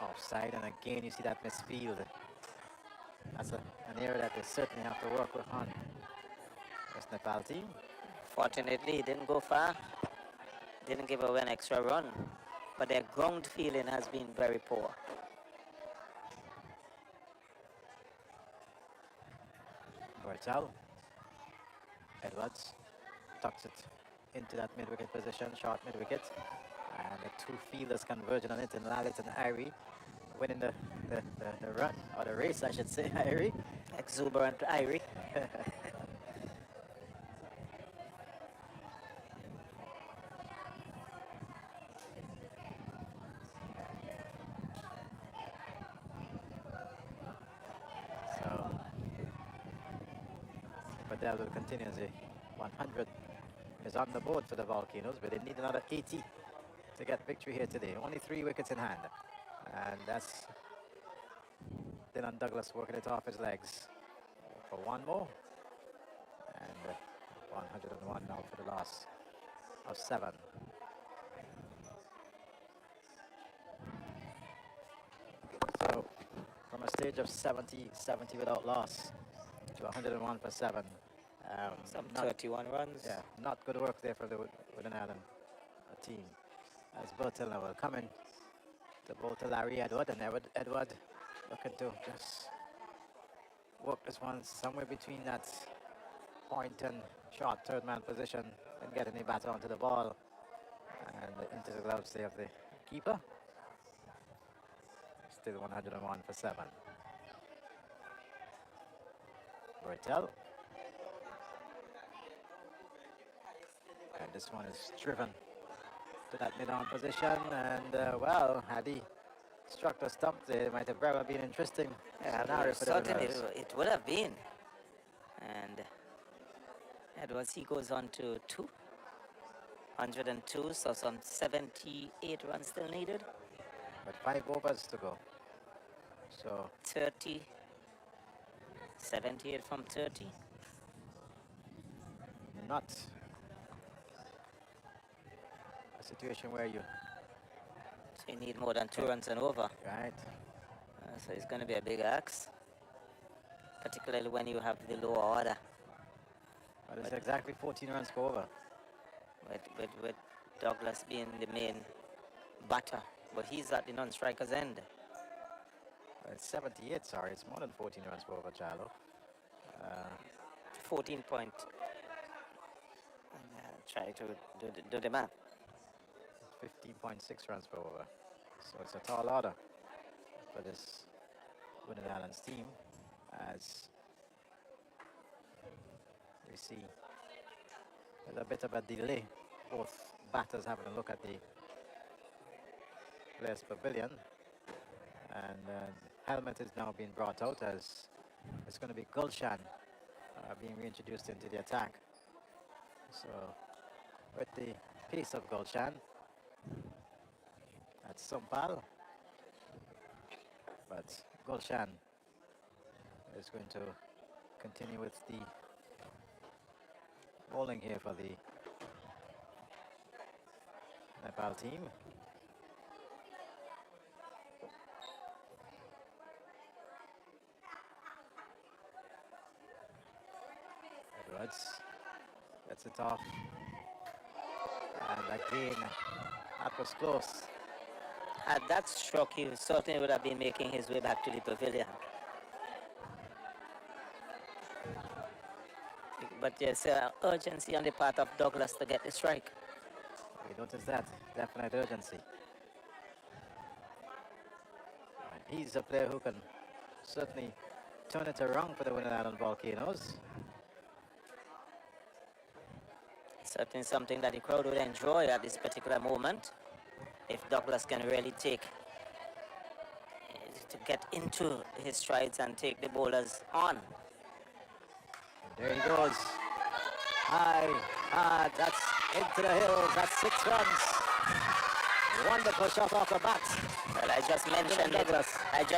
offside, and again you see that misfield. That's an area that they certainly have to work with on this Nepal team. Fortunately, he didn't go far. Didn't give away an extra run. But their ground feeling has been very poor. Bertel. Edwards tucks it into that mid-wicket position, short mid-wicket. And the two fielders converging on it, and Lalit and Irie winning the run, or the race, I should say. Irie. Exuberant Irie. So, Padel will continue as a 100 is on the board for the Volcanoes, but they need another 80 to get victory here today. Only 3 wickets in hand. And that's Dylan Douglas working it off his legs for one more. And 101 now for the loss of 7. So from a stage of 70 without loss to 101 for 7. Some 31 runs. Yeah, not good work there for the Windward Island team. As Bertel now will come in to bowl to Larry Edward, and Edward looking to just work this one somewhere between that point and short third man position and getting the batter onto the ball and into the gloves there of the keeper. Still 101 for 7. Bertel. And this one is driven to that mid-on position, and well, had he struck the stump there, it might have very well been interesting scenario for the Certainly, Windwards. it would have been. And Edwards, he goes on to 102, so some 78 runs still needed. But 5 overs to go. So 30, 78 from 30. not a situation where you So you need more than 2 runs and over. right. So it's going to be a big axe, particularly when you have the lower order. But it's exactly 14 runs go over. With Douglas being the main batter, but he's at the non-striker's end. It's 78, sorry. It's more than 14 runs per over, Charlo. 14 point. Try to do the math. 15.6 runs per over. So it's a tall order for this Windward Islands team, as we see there's a bit of a delay. Both batters having a look at the players' pavilion, and helmet is now being brought out as it's going to be Gulshan being reintroduced into the attack. So with the pace of Gulshan, that's Sumpal, but Gulshan is going to continue with the bowling here for the Nepal team. Edwards gets it off, and again that was close. Had that struck, he certainly would have been making his way back to the pavilion. But there's urgency on the part of Douglas to get the strike. We noticed that, definite urgency. And he's a player who can certainly turn it around for the Windward Island Volcanoes. Certainly something that the crowd would enjoy at this particular moment, if Douglas can really to get into his strides and take the bowlers on. And there he goes. High, that's into the hills, that's 6 runs. Wonderful shot off the bat. Well, I just mentioned Douglas. I just